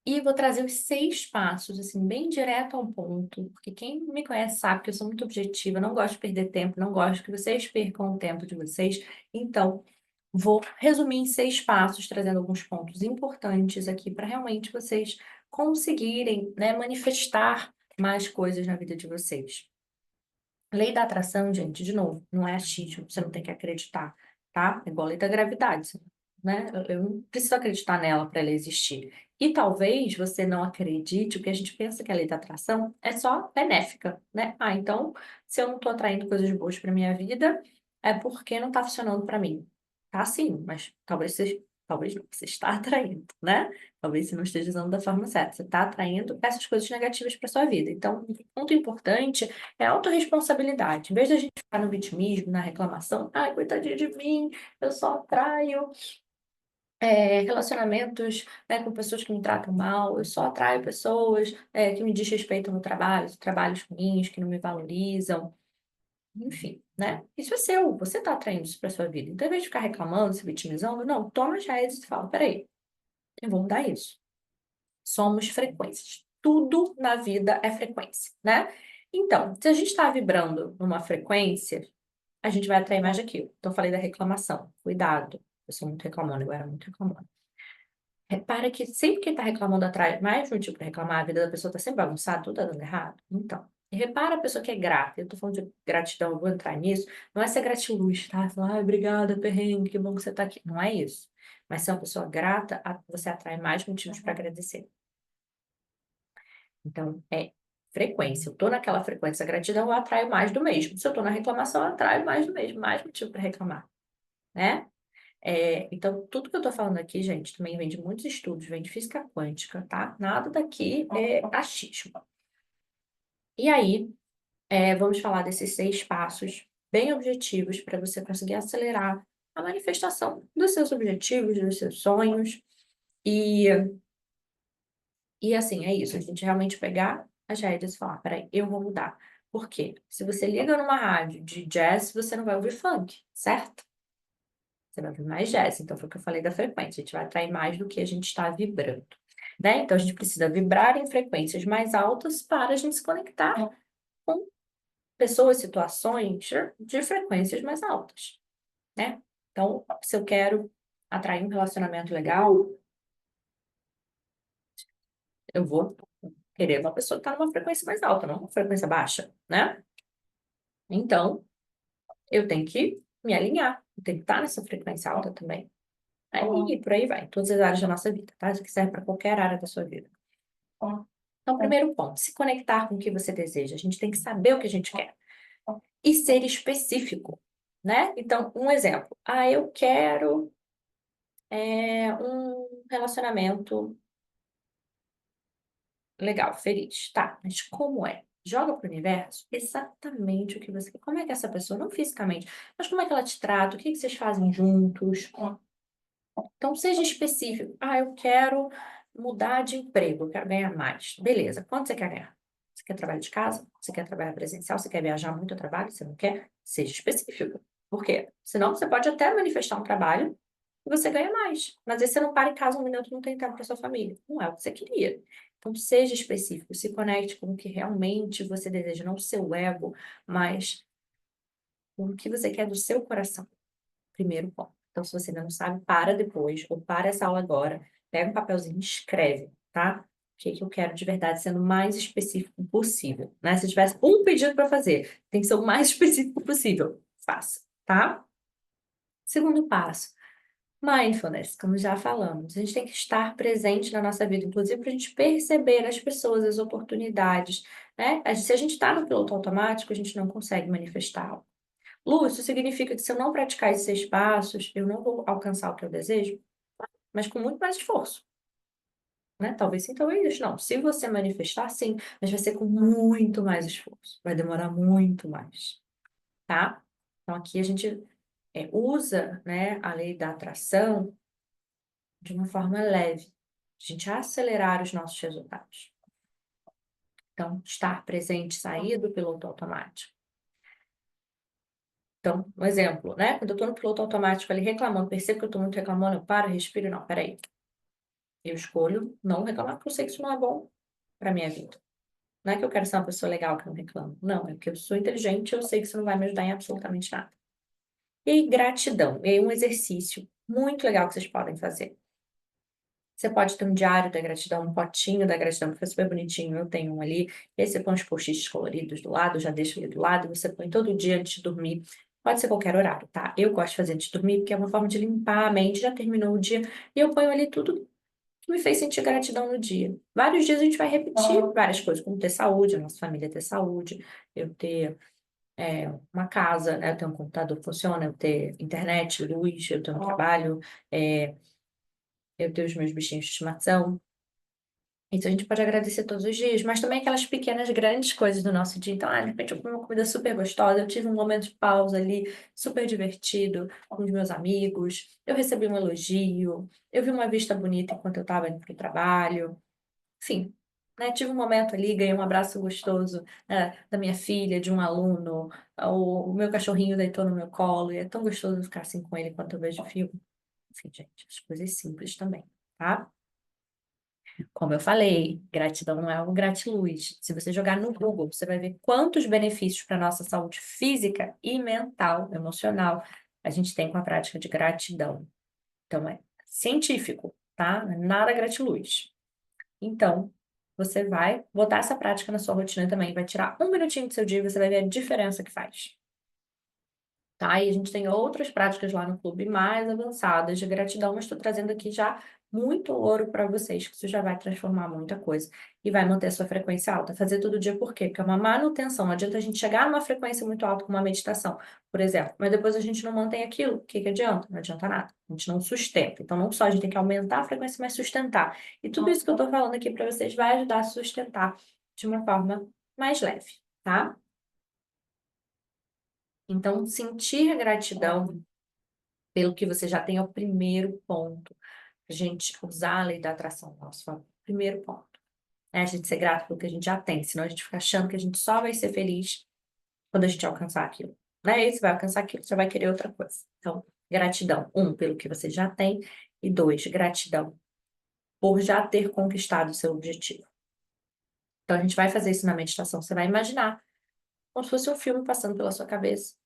E vou trazer os 6 passos, assim, bem direto ao ponto, porque quem me conhece sabe que eu sou muito objetiva, não gosto de perder tempo, não gosto que vocês percam o tempo de vocês. Então, vou resumir em 6 passos, trazendo alguns pontos importantes aqui para realmente vocês conseguirem, né, manifestar mais coisas na vida de vocês. Lei da atração, gente, de novo, não é achismo, você não tem que acreditar, tá? É igual a lei da gravidade, né? Eu não preciso acreditar nela para ela existir. E talvez você não acredite, o que a gente pensa que a lei da atração é só benéfica, né? Ah, então, se eu não estou atraindo coisas boas para minha vida, é porque não está funcionando para mim. Tá sim, mas talvez não, você está atraindo, né? Talvez você não esteja usando da forma certa. Você está atraindo essas coisas negativas para sua vida. Então, um ponto importante é autorresponsabilidade. Em vez da gente ficar no vitimismo, na reclamação, ai, coitadinha de mim, eu só atraio relacionamentos, né, com pessoas que me tratam mal, eu só atraio pessoas que me desrespeitam no trabalho, trabalhos ruins, que não me valorizam, enfim, né? Isso é seu, você está atraindo isso para sua vida. Então, em vez de ficar reclamando, se vitimizando, não, toma as rédeas e fala, peraí, eu vou mudar isso. Somos frequências. Tudo na vida é frequência, né? Então, se a gente está vibrando numa frequência, a gente vai atrair mais daquilo. Então, eu falei da reclamação. Cuidado. Eu sou muito reclamona, eu era muito reclamona. Repara que sempre que tá reclamando atrai mais motivo para reclamar, a vida da pessoa tá sempre bagunçada, tudo tá dando errado. Então, e repara a pessoa que é grata. Eu tô falando de gratidão, eu vou entrar nisso. Não é ser gratiluz, tá? Falar, ai, obrigada, perrengue, que bom que você tá aqui. Não é isso. Mas ser uma pessoa grata, você atrai mais motivos para agradecer. Então, é frequência. Eu tô naquela frequência gratidão, eu atraio mais do mesmo. Se eu tô na reclamação, eu atraio mais do mesmo, mais motivo para reclamar, né? Então, tudo que eu tô falando aqui, gente, também vem de muitos estudos, vem de física quântica, tá? Nada daqui é achismo. E aí, vamos falar desses 6 passos bem objetivos para você conseguir acelerar a manifestação dos seus objetivos, dos seus sonhos. E, e assim, é isso, a gente realmente pegar as rédeas e falar, peraí, eu vou mudar. Por quê? Se você liga numa rádio de jazz, você não vai ouvir funk, certo? Você vai ouvir mais jazz. Então, foi o que eu falei da frequência. A gente vai atrair mais do que a gente está vibrando, né? Então, a gente precisa vibrar em frequências mais altas para a gente se conectar com pessoas, situações de frequências mais altas, né? Então, se eu quero atrair um relacionamento legal, eu vou querer uma pessoa que está numa frequência mais alta, não uma frequência baixa, né? Então, eu tenho que me alinhar, eu tenho que estar nessa frequência alta também. Aí, por aí vai, em todas as áreas da nossa vida, tá? Isso aqui serve para qualquer área da sua vida. Então, primeiro ponto, se conectar com o que você deseja. A gente tem que saber o que a gente quer e ser específico, né? Então, um exemplo. Ah, eu quero um relacionamento legal, feliz. Tá, mas como é? Joga para o universo exatamente o que você quer. Como é que essa pessoa, não fisicamente, mas como é que ela te trata? O que que vocês fazem juntos? Então, seja específico. Ah, eu quero mudar de emprego, eu quero ganhar mais. Beleza, quanto você quer ganhar? Você quer trabalhar de casa? Você quer trabalhar presencial? Você quer viajar muito ao trabalho? Você não quer? Seja específico. Por quê? Senão você pode até manifestar um trabalho e você ganha mais. Mas aí você não para em casa um minuto e não tem tempo para sua família. Não é o que você queria. Então, seja específico, se conecte com o que realmente você deseja, não o seu ego, mas com o que você quer do seu coração. Primeiro ponto. Então, se você ainda não sabe, para depois, ou para essa aula agora, pega um papelzinho e escreve, tá? O que que eu quero de verdade, sendo o mais específico possível, né? Se tivesse um pedido para fazer, tem que ser o mais específico possível. Faça, tá? Segundo passo, mindfulness, como já falamos. A gente tem que estar presente na nossa vida, inclusive para a gente perceber as pessoas, as oportunidades, né? Se a gente está no piloto automático, a gente não consegue manifestar. Lu, isso significa que se eu não praticar esses 6 passos, eu não vou alcançar o que eu desejo? Mas com muito mais esforço, né? Talvez sim, talvez não. Se você manifestar, sim, mas vai ser com muito mais esforço. Vai demorar muito mais, tá? Então, aqui a gente usa, né, a lei da atração de uma forma leve. A gente acelerar os nossos resultados. Então, estar presente, sair do piloto automático. Então, um exemplo, né? Quando eu estou no piloto automático ali reclamando, percebo que eu estou muito reclamando, eu paro, respiro, não, peraí. Eu escolho não reclamar, porque eu sei que isso não é bom para minha vida. Não é que eu quero ser uma pessoa legal que não reclama. Não, é porque eu sou inteligente e eu sei que isso não vai me ajudar em absolutamente nada. E aí, gratidão. E aí, um exercício muito legal que vocês podem fazer. Você pode ter um diário da gratidão, um potinho da gratidão, que fica super bonitinho. Eu tenho um ali. E aí você põe os post-its coloridos do lado, já deixa ele do lado, você põe todo dia antes de dormir. Pode ser qualquer horário, tá? Eu gosto de fazer antes de dormir, porque é uma forma de limpar a mente, já terminou o dia. E eu ponho ali tudo que me fez sentir gratidão no dia. Vários dias a gente vai repetir várias coisas, como ter saúde, a nossa família ter saúde, eu ter uma casa, né, eu ter um computador que funciona, eu ter internet, luz, eu ter um trabalho, eu ter os meus bichinhos de estimação. Então a gente pode agradecer todos os dias, mas também aquelas pequenas, grandes coisas do nosso dia. Então, de repente eu comi uma comida super gostosa, eu tive um momento de pausa ali, super divertido, com os meus amigos, eu recebi um elogio, eu vi uma vista bonita enquanto eu estava indo para o trabalho. Enfim, né, tive um momento ali, ganhei um abraço gostoso, né, da minha filha, de um aluno, o meu cachorrinho deitou no meu colo, e é tão gostoso ficar assim com ele enquanto eu vejo o filme. Enfim, gente, as coisas simples também, tá? Como eu falei, gratidão não é algo gratiluz. Se você jogar no Google, você vai ver quantos benefícios para a nossa saúde física e mental, emocional, a gente tem com a prática de gratidão. Então, é científico, tá? Não é nada gratiluz. Então, você vai botar essa prática na sua rotina também, vai tirar um minutinho do seu dia e você vai ver a diferença que faz. Tá? E a gente tem outras práticas lá no clube mais avançadas de gratidão, mas estou trazendo aqui já muito ouro para vocês, que isso já vai transformar muita coisa e vai manter a sua frequência alta. Fazer todo dia por quê? Porque é uma manutenção. Não adianta a gente chegar numa frequência muito alta com uma meditação, por exemplo, mas depois a gente não mantém aquilo. O que que adianta? Não adianta nada. A gente não sustenta. Então, não só a gente tem que aumentar a frequência, mas sustentar. E tudo isso que eu estou falando aqui para vocês vai ajudar a sustentar de uma forma mais leve, tá? Então, sentir gratidão pelo que você já tem é o primeiro ponto. A gente usar a lei da atração, nosso favor. Primeiro ponto. É a gente ser grato pelo que a gente já tem, senão a gente fica achando que a gente só vai ser feliz quando a gente alcançar aquilo. Né? E você vai alcançar aquilo, você vai querer outra coisa. Então, gratidão, um, pelo que você já tem, e dois, gratidão por já ter conquistado o seu objetivo. Então, a gente vai fazer isso na meditação. Você vai imaginar como se fosse um filme passando pela sua cabeça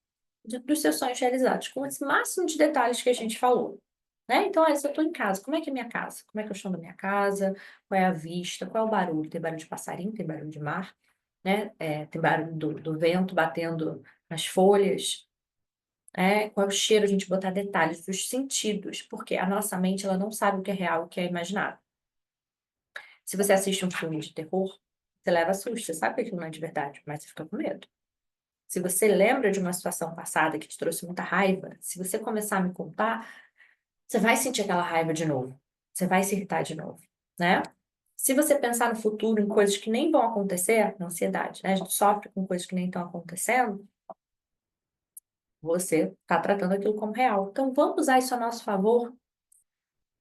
dos seus sonhos realizados, com esse máximo de detalhes que a gente falou. Né? Então, se eu estou em casa, como é que é minha casa? Como é que eu estou na minha casa? Qual é a vista? Qual é o barulho? Tem barulho de passarinho? Tem barulho de mar? Né? Tem barulho do vento batendo nas folhas? Qual é o cheiro? A gente botar detalhes dos sentidos, porque a nossa mente ela não sabe o que é real, o que é imaginado. Se você assiste um filme de terror, você leva susto, você sabe que aquilo não é de verdade, mas você fica com medo. Se você lembra de uma situação passada que te trouxe muita raiva, se você começar a me contar, você vai sentir aquela raiva de novo. Você vai se irritar de novo, né? Se você pensar no futuro, em coisas que nem vão acontecer, na ansiedade, né? A gente sofre com coisas que nem estão acontecendo, você está tratando aquilo como real. Então, vamos usar isso a nosso favor.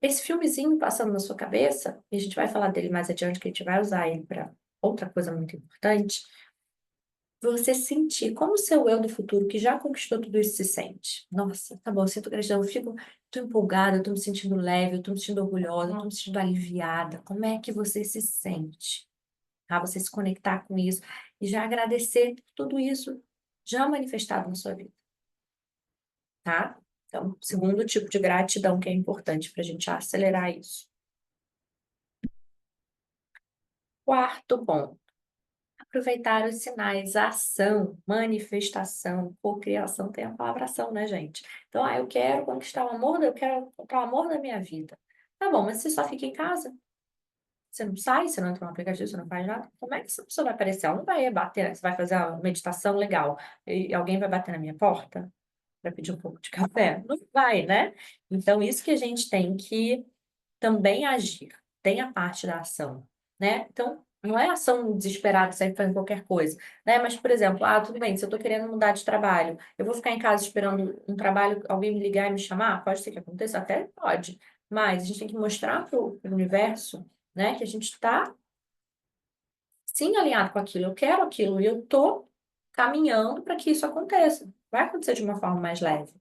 esse filmezinho passando na sua cabeça, e a gente vai falar dele mais adiante, que a gente vai usar ele para outra coisa muito importante, você sentir como o seu eu do futuro, que já conquistou tudo isso, se sente. Nossa, tá bom, eu sinto gratidão, tô empolgada, eu tô me sentindo leve, eu tô me sentindo orgulhosa, eu tô me sentindo aliviada. Como é que você se sente? Tá? Você se conectar com isso e já agradecer por tudo isso já manifestado na sua vida, tá? Então, segundo tipo de gratidão que é importante para a gente acelerar isso. Quarto ponto, aproveitar os sinais, ação, manifestação, cocriação, tem a palavra ação, né, gente? Então, eu quero conquistar o amor, eu quero encontrar o amor da minha vida. Tá bom, mas você só fica em casa? Você não sai, você não entra no aplicativo, você não faz nada? Como é que essa pessoa vai aparecer? Ela não vai bater, você vai fazer uma meditação legal e alguém vai bater na minha porta para pedir um pouco de café? Não vai, né? Então, isso que a gente tem que também agir, tem a parte da ação, né? Então, não é ação desesperada, sair fazendo qualquer coisa, né? Mas, por exemplo, tudo bem, se eu tô querendo mudar de trabalho, eu vou ficar em casa esperando um trabalho, alguém me ligar e me chamar? Pode ser que aconteça, até pode, mas a gente tem que mostrar pro universo, né, que a gente está sim alinhado com aquilo, eu quero aquilo e eu tô caminhando para que isso aconteça. Vai acontecer de uma forma mais leve,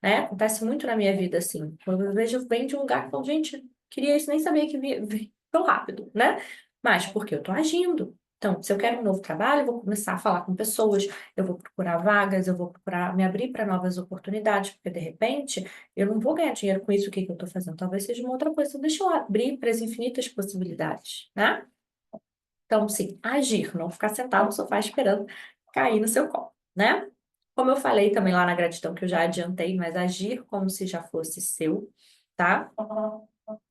né? Acontece muito na minha vida assim. Quando eu vejo, vem de um lugar que eu falo, gente, queria isso, nem sabia que vinha tão rápido, né? Mas porque eu tô agindo. Então, se eu quero um novo trabalho, eu vou começar a falar com pessoas, eu vou procurar vagas, eu vou procurar me abrir para novas oportunidades, porque de repente eu não vou ganhar dinheiro com isso, o que que eu estou fazendo? Talvez seja uma outra coisa. Então, deixa eu abrir para as infinitas possibilidades, né? Então, sim, agir, não ficar sentado no sofá esperando cair no seu colo, né? Como eu falei também lá na gratidão, que eu já adiantei, mas agir como se já fosse seu, tá?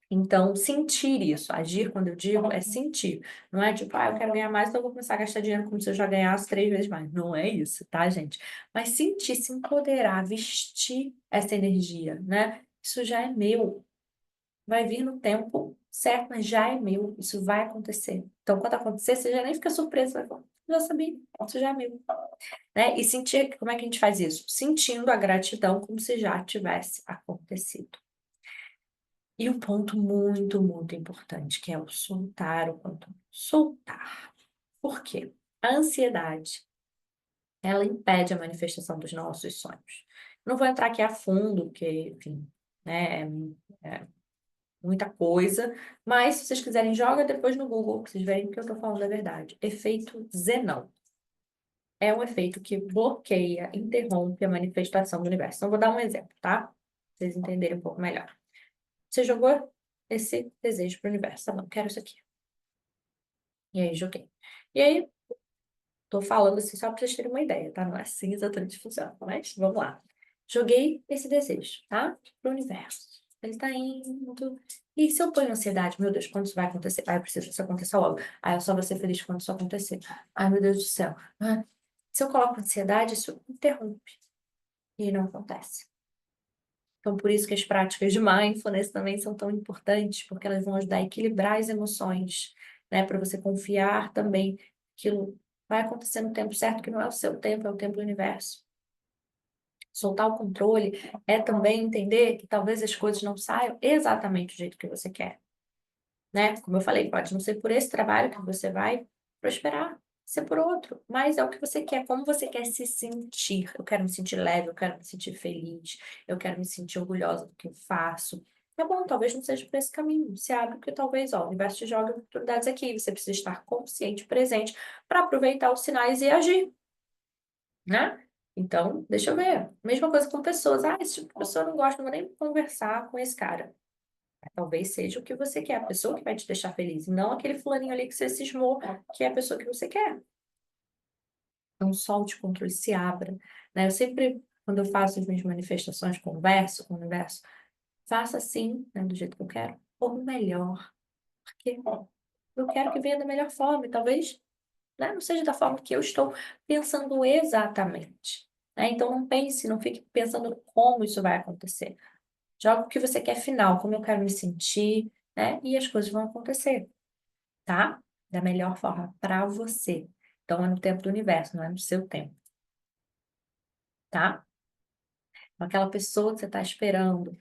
Então, sentir isso, agir, quando eu digo, é sentir. Não é tipo, eu quero ganhar mais, então eu vou começar a gastar dinheiro como se eu já ganhasse 3 vezes mais. Não é isso, tá, gente? Mas sentir, se empoderar, vestir essa energia, né? Isso já é meu, vai vir no tempo certo, mas já é meu, isso vai acontecer. Então, quando acontecer, você já nem fica surpresa, vai falar, já sabia, isso já é meu. Né? E sentir, como é que a gente faz isso? Sentindo a gratidão como se já tivesse acontecido. E um ponto muito, muito importante, que é o soltar o controle. Soltar. Por quê? A ansiedade, ela impede a manifestação dos nossos sonhos. Não vou entrar aqui a fundo, porque, enfim, né, é muita coisa, mas se vocês quiserem, joga depois no Google, pra vocês verem que eu estou falando a verdade. Efeito Zenão. É um efeito que bloqueia, interrompe a manifestação do universo. Então, vou dar um exemplo, tá? Pra vocês entenderem um pouco melhor. Você jogou esse desejo para o universo, tá bom, quero isso aqui. E aí, joguei. E aí, tô falando assim só para vocês terem uma ideia, tá? Não é assim exatamente que funciona, mas vamos lá. Joguei esse desejo, tá? Pro universo. Ele tá indo. E se eu ponho ansiedade, meu Deus, quando isso vai acontecer? Eu preciso que isso aconteça logo. Eu só vou ser feliz quando isso acontecer. Ai, meu Deus do céu. Se eu coloco ansiedade, isso interrompe. E não acontece. Então, por isso que as práticas de mindfulness também são tão importantes, porque elas vão ajudar a equilibrar as emoções, né? Para você confiar também que aquilo vai acontecer no tempo certo, que não é o seu tempo, é o tempo do universo. Soltar o controle é também entender que talvez as coisas não saiam exatamente do jeito que você quer, né? Como eu falei, pode não ser por esse trabalho que você vai prosperar, ser por outro, mas é o que você quer, como você quer se sentir. Eu quero me sentir leve, eu quero me sentir feliz, eu quero me sentir orgulhosa do que eu faço. É bom, talvez não seja por esse caminho. Se abre, porque talvez, o universo te joga oportunidades aqui. Você precisa estar consciente, presente, para aproveitar os sinais e agir, né? Então, deixa eu ver. Mesma coisa com pessoas. Esse tipo de pessoa eu não gosto, não vou nem conversar com esse cara. Talvez seja o que você quer, a pessoa que vai te deixar feliz, não aquele fulaninho ali que você cismou, que é a pessoa que você quer. Não solte o controle, se abra, né? Eu sempre, quando eu faço as minhas manifestações, converso com o universo, faça assim, né, do jeito que eu quero, ou melhor, porque eu quero que venha da melhor forma, e talvez, né, não seja da forma que eu estou pensando exatamente. Né? Então não pense, não fique pensando como isso vai acontecer. Joga o que você quer final, como eu quero me sentir, né? E as coisas vão acontecer, tá? Da melhor forma para você. Então é no tempo do universo, não é no seu tempo, tá? Aquela pessoa que você está esperando,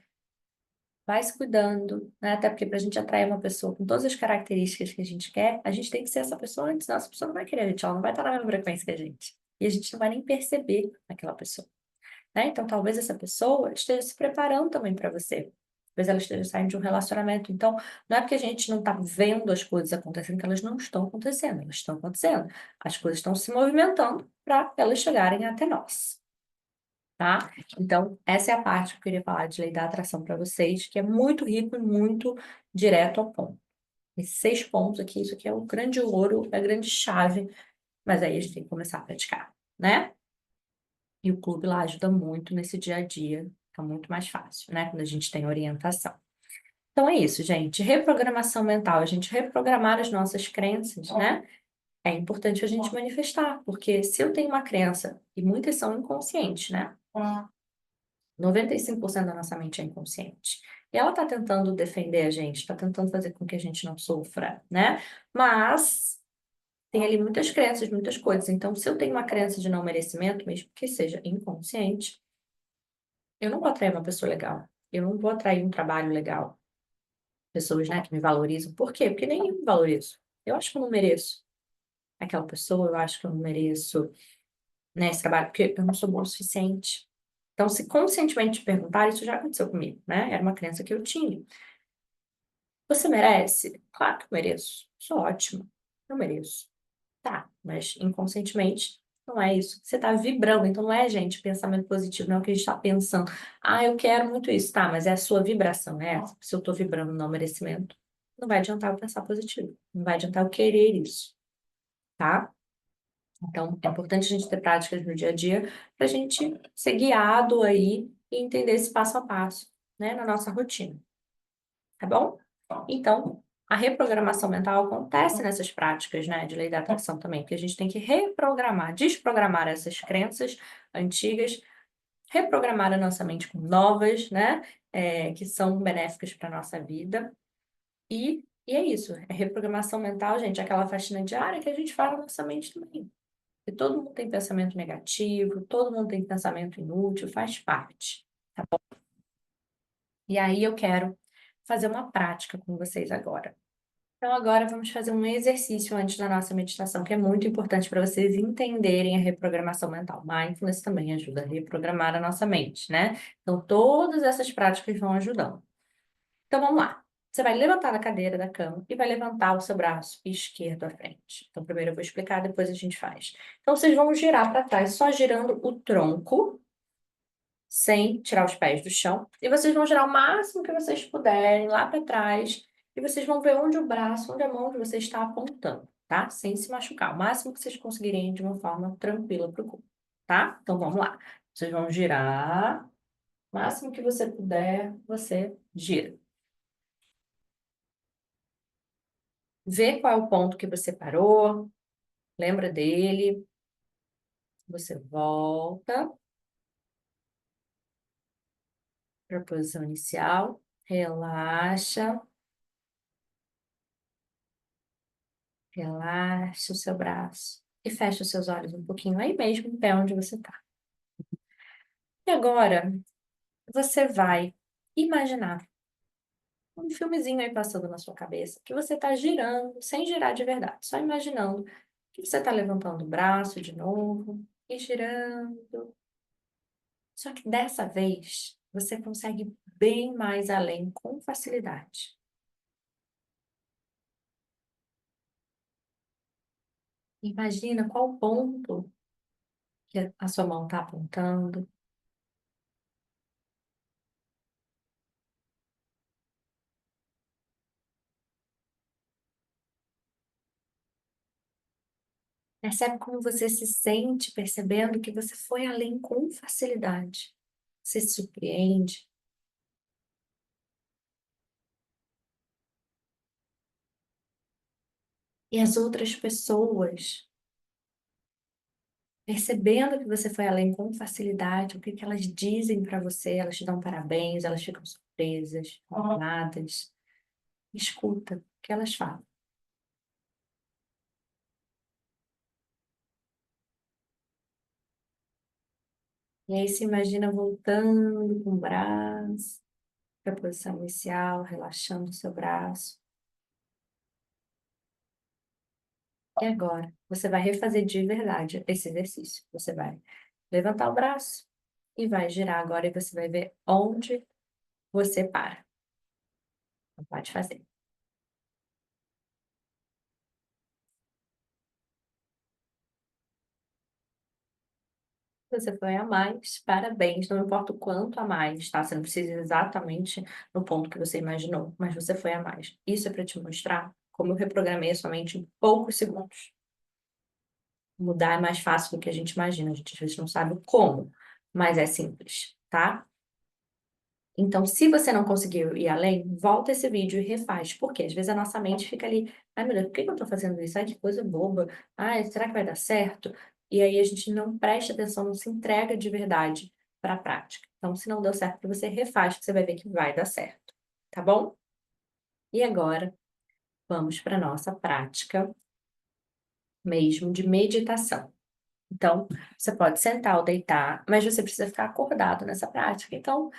vai se cuidando, né? Até porque para a gente atrair uma pessoa com todas as características que a gente quer, a gente tem que ser essa pessoa antes, senão essa pessoa não vai querer a gente, ela não vai estar na mesma frequência que a gente. E a gente não vai nem perceber aquela pessoa, né? Então, talvez essa pessoa esteja se preparando também para você. Talvez ela esteja saindo de um relacionamento. Então, não é porque a gente não está vendo as coisas acontecendo que elas não estão acontecendo. Elas estão acontecendo. As coisas estão se movimentando para elas chegarem até nós, tá? Então, essa é a parte que eu queria falar de lei da atração para vocês, que é muito rico e muito direto ao ponto. Esses 6 pontos aqui, isso aqui é o grande ouro, é a grande chave, mas aí a gente tem que começar a praticar, né? E o clube lá ajuda muito nesse dia a dia, fica muito mais fácil, né? Quando a gente tem orientação. Então é isso, gente. Reprogramação mental, a gente reprogramar as nossas crenças, né? É importante a gente manifestar, porque se eu tenho uma crença, e muitas são inconscientes, né? 95% da nossa mente é inconsciente. E ela está tentando defender a gente, está tentando fazer com que a gente não sofra, né? Mas tem ali muitas crenças, muitas coisas. Então, se eu tenho uma crença de não merecimento, mesmo que seja inconsciente, eu não vou atrair uma pessoa legal. Eu não vou atrair um trabalho legal. Pessoas, né, que me valorizam. Por quê? Porque nem eu me valorizo. Eu acho que eu não mereço aquela pessoa, eu acho que eu não mereço, né, esse trabalho, porque eu não sou bom o suficiente. Então, se conscientemente te perguntar, isso já aconteceu comigo, né? Era uma crença que eu tinha. Você merece? Claro que eu mereço. Sou ótima. Eu mereço. Tá, mas inconscientemente não é isso. Você tá vibrando, então não é, gente, pensamento positivo, não é o que a gente tá pensando. Ah, eu quero muito isso. Tá, mas é a sua vibração, é essa. Se eu tô vibrando não merecimento, não vai adiantar eu pensar positivo. Não vai adiantar eu querer isso, tá? Então, é importante a gente ter práticas no dia a dia para a gente ser guiado aí e entender esse passo a passo, né, na nossa rotina, tá bom? Então, a reprogramação mental acontece nessas práticas, né, de lei da atração também, porque a gente tem que reprogramar, desprogramar essas crenças antigas, reprogramar a nossa mente com novas, né, que são benéficas para a nossa vida. E é isso, é reprogramação mental, gente, é aquela faxina diária que a gente faz na nossa mente também. E todo mundo tem pensamento negativo, todo mundo tem pensamento inútil, faz parte. E aí eu quero fazer uma prática com vocês agora. Então, agora vamos fazer um exercício antes da nossa meditação, que é muito importante para vocês entenderem a reprogramação mental. Mindfulness também ajuda a reprogramar a nossa mente, né? Então, todas essas práticas vão ajudando. Então, vamos lá. Você vai levantar da cadeira da cama e vai levantar o seu braço esquerdo à frente. Então, primeiro eu vou explicar, depois a gente faz. Então, vocês vão girar para trás, só girando o tronco, sem tirar os pés do chão. E vocês vão girar o máximo que vocês puderem lá para trás. E vocês vão ver onde o braço, onde a mão de vocês está apontando, tá? Sem se machucar. O máximo que vocês conseguirem de uma forma tranquila para o corpo, tá? Então vamos lá. Vocês vão girar. O máximo que você puder, você gira. Vê qual é o ponto que você parou. Lembra dele. Você volta para a posição inicial. Relaxa. Relaxa o seu braço e fecha os seus olhos um pouquinho aí mesmo, em pé onde você está. E agora, você vai imaginar um filmezinho aí passando na sua cabeça, que você está girando, sem girar de verdade, só imaginando que você está levantando o braço de novo e girando. Só que dessa vez, você consegue ir bem mais além com facilidade. Imagina qual ponto que a sua mão está apontando. Percebe como você se sente percebendo que você foi além com facilidade. Você se surpreende. E as outras pessoas, percebendo que você foi além com facilidade, o que que elas dizem para você? Elas te dão parabéns, elas ficam surpresas, honradas. Escuta o que elas falam. E aí se imagina voltando com o braço, para a posição inicial, relaxando o seu braço. E agora, você vai refazer de verdade esse exercício. Você vai levantar o braço e vai girar agora e você vai ver onde você para. Então, pode fazer. Você foi a mais, parabéns, não importa o quanto a mais, tá? Você não precisa ir exatamente no ponto que você imaginou, mas você foi a mais. Isso é para te mostrar como eu reprogramei a sua mente em poucos segundos. Mudar é mais fácil do que a gente imagina, a gente às vezes não sabe o como, mas é simples, tá? Então, se você não conseguiu ir além, volta esse vídeo e refaz, porque às vezes a nossa mente fica ali: "Ai meu Deus, por que que eu tô fazendo isso? Ai que coisa boba. Ai, será que vai dar certo?". E aí a gente não presta atenção, não se entrega de verdade para a prática. Então, se não deu certo para você, refaz que você vai ver que vai dar certo, tá bom? E agora, vamos para nossa prática mesmo de meditação. Então, você pode sentar ou deitar, mas você precisa ficar acordado nessa prática. Então,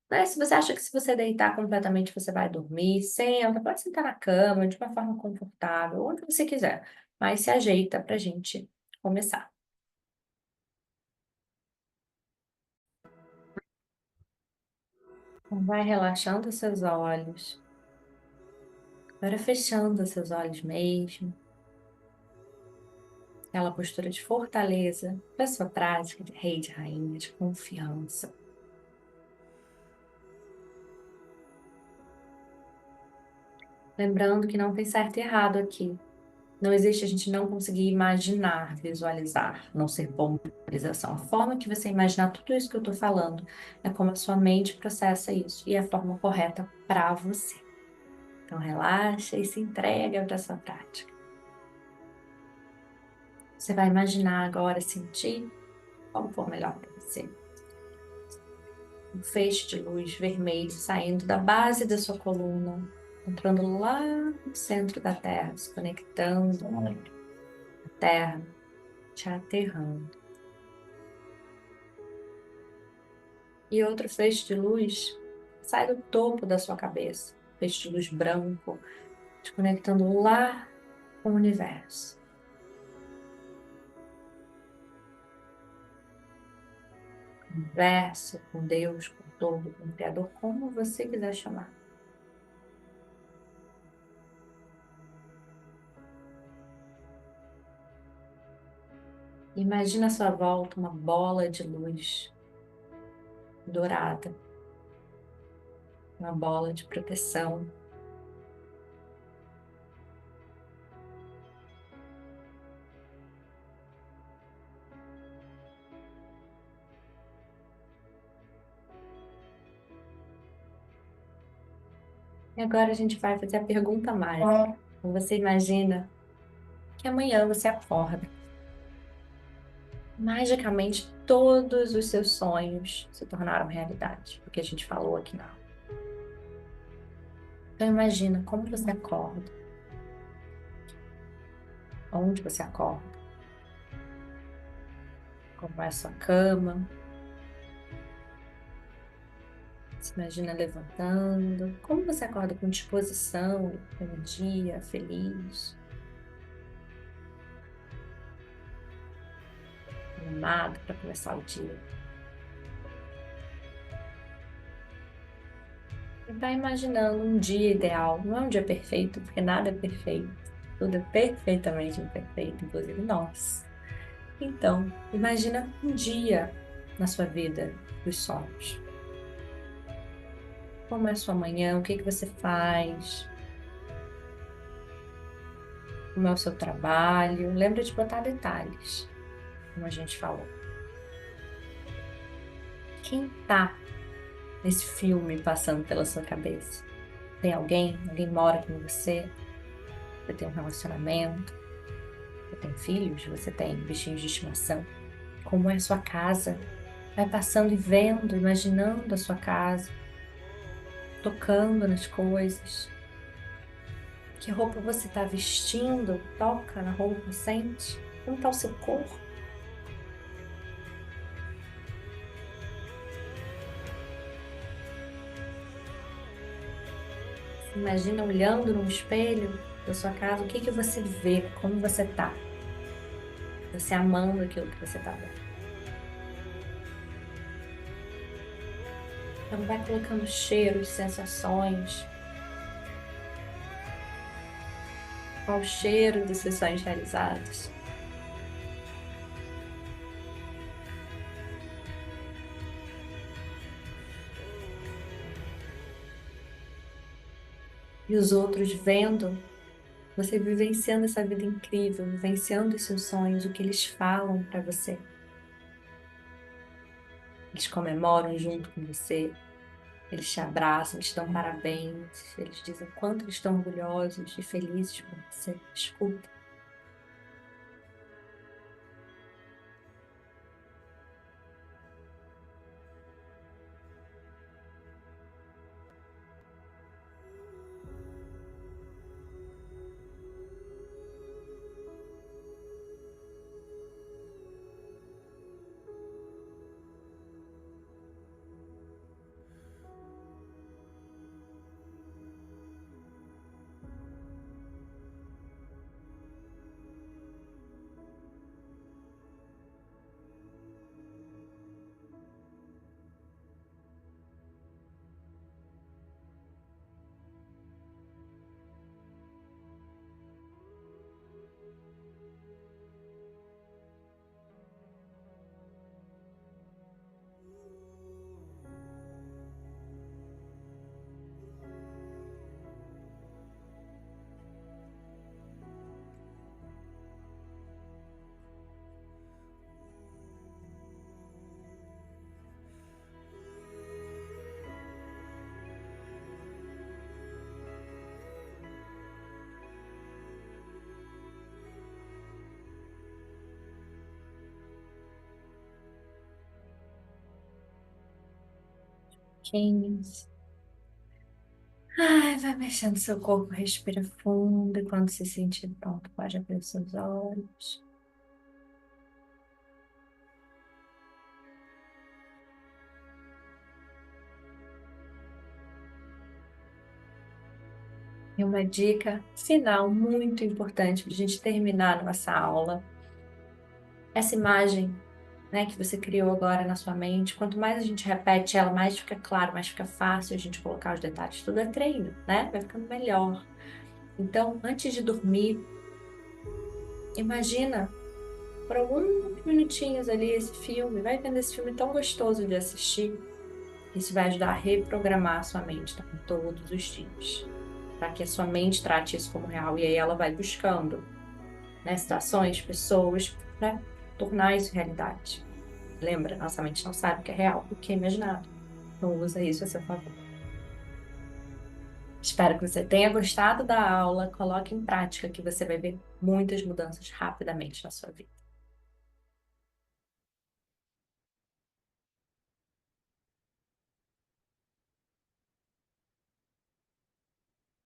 né, se você acha que se você deitar completamente você vai dormir, senta, pode sentar na cama de uma forma confortável, onde você quiser, mas se ajeita para a gente começar. Então vai relaxando os seus olhos, agora fechando os seus olhos mesmo, aquela postura de fortaleza para sua prática de rei, de rainha, de confiança. Lembrando que não tem certo e errado aqui. Não existe a gente não conseguir imaginar, visualizar, não ser bom em visualização. A forma que você imaginar tudo isso que eu estou falando é como a sua mente processa isso e é a forma correta para você. Então relaxa e se entrega para essa prática. Você vai imaginar agora, sentir como for melhor para você. Um feixe de luz vermelho saindo da base da sua coluna, entrando lá no centro da Terra, se conectando com a Terra, te aterrando. E outro feixe de luz sai do topo da sua cabeça, feixe de luz branco, te conectando lá com o universo. Com o universo, com Deus, com todo, com o Criador, como você quiser chamar. Imagina à sua volta uma bola de luz dourada, uma bola de proteção. E agora a gente vai fazer a pergunta mágica. Então, você imagina que amanhã você acorda. Magicamente, todos os seus sonhos se tornaram realidade, porque a gente falou aqui na aula. Então, imagina como você acorda, onde você acorda, como é a sua cama. Se imagina levantando, como você acorda com disposição, energia, feliz, animado para começar o dia. E vai imaginando um dia ideal. Não é um dia perfeito, porque nada é perfeito. Tudo é perfeitamente imperfeito, inclusive nós. Então, imagina um dia na sua vida dos sonhos. Como é a sua manhã? O que que você faz? Como é o seu trabalho? Lembra de botar detalhes, como a gente falou. Quem tá nesse filme passando pela sua cabeça? Tem alguém? Alguém mora com você? Você tem um relacionamento? Você tem filhos? Você tem bichinhos de estimação? Como é a sua casa? Vai passando e vendo, imaginando a sua casa, tocando nas coisas. Que roupa você está vestindo? Toca na roupa, sente. Como está o seu corpo? Imagina olhando num espelho da sua casa, o que que você vê, como você tá. Você amando aquilo que você tá vendo. Então vai colocando cheiros, sensações. Qual o cheiro dos seus sonhos realizados? E os outros vendo você vivenciando essa vida incrível, vivenciando os seus sonhos, o que eles falam para você. Eles comemoram junto com você, eles te abraçam, eles te dão parabéns, eles dizem quanto eles estão orgulhosos e felizes por você. Escuta. Kings. Ai, vai mexendo seu corpo, respira fundo e quando se sentir pronto, pode abrir os seus olhos. E uma dica final muito importante para a gente terminar nossa aula. Essa imagem, né, que você criou agora na sua mente, quanto mais a gente repete ela, mais fica claro, mais fica fácil a gente colocar os detalhes. Tudo é treino, né? Vai ficando melhor. Então, antes de dormir, imagina por alguns minutinhos ali esse filme, vai vendo esse filme tão gostoso de assistir. Isso vai ajudar a reprogramar a sua mente, tá? Todos os dias, para que a sua mente trate isso como real. E aí ela vai buscando, né, situações, pessoas, para tornar isso realidade. Lembra, nossa mente não sabe o que é real, o que é imaginado. Então usa isso a seu favor. Espero que você tenha gostado da aula. Coloque em prática que você vai ver muitas mudanças rapidamente na sua vida.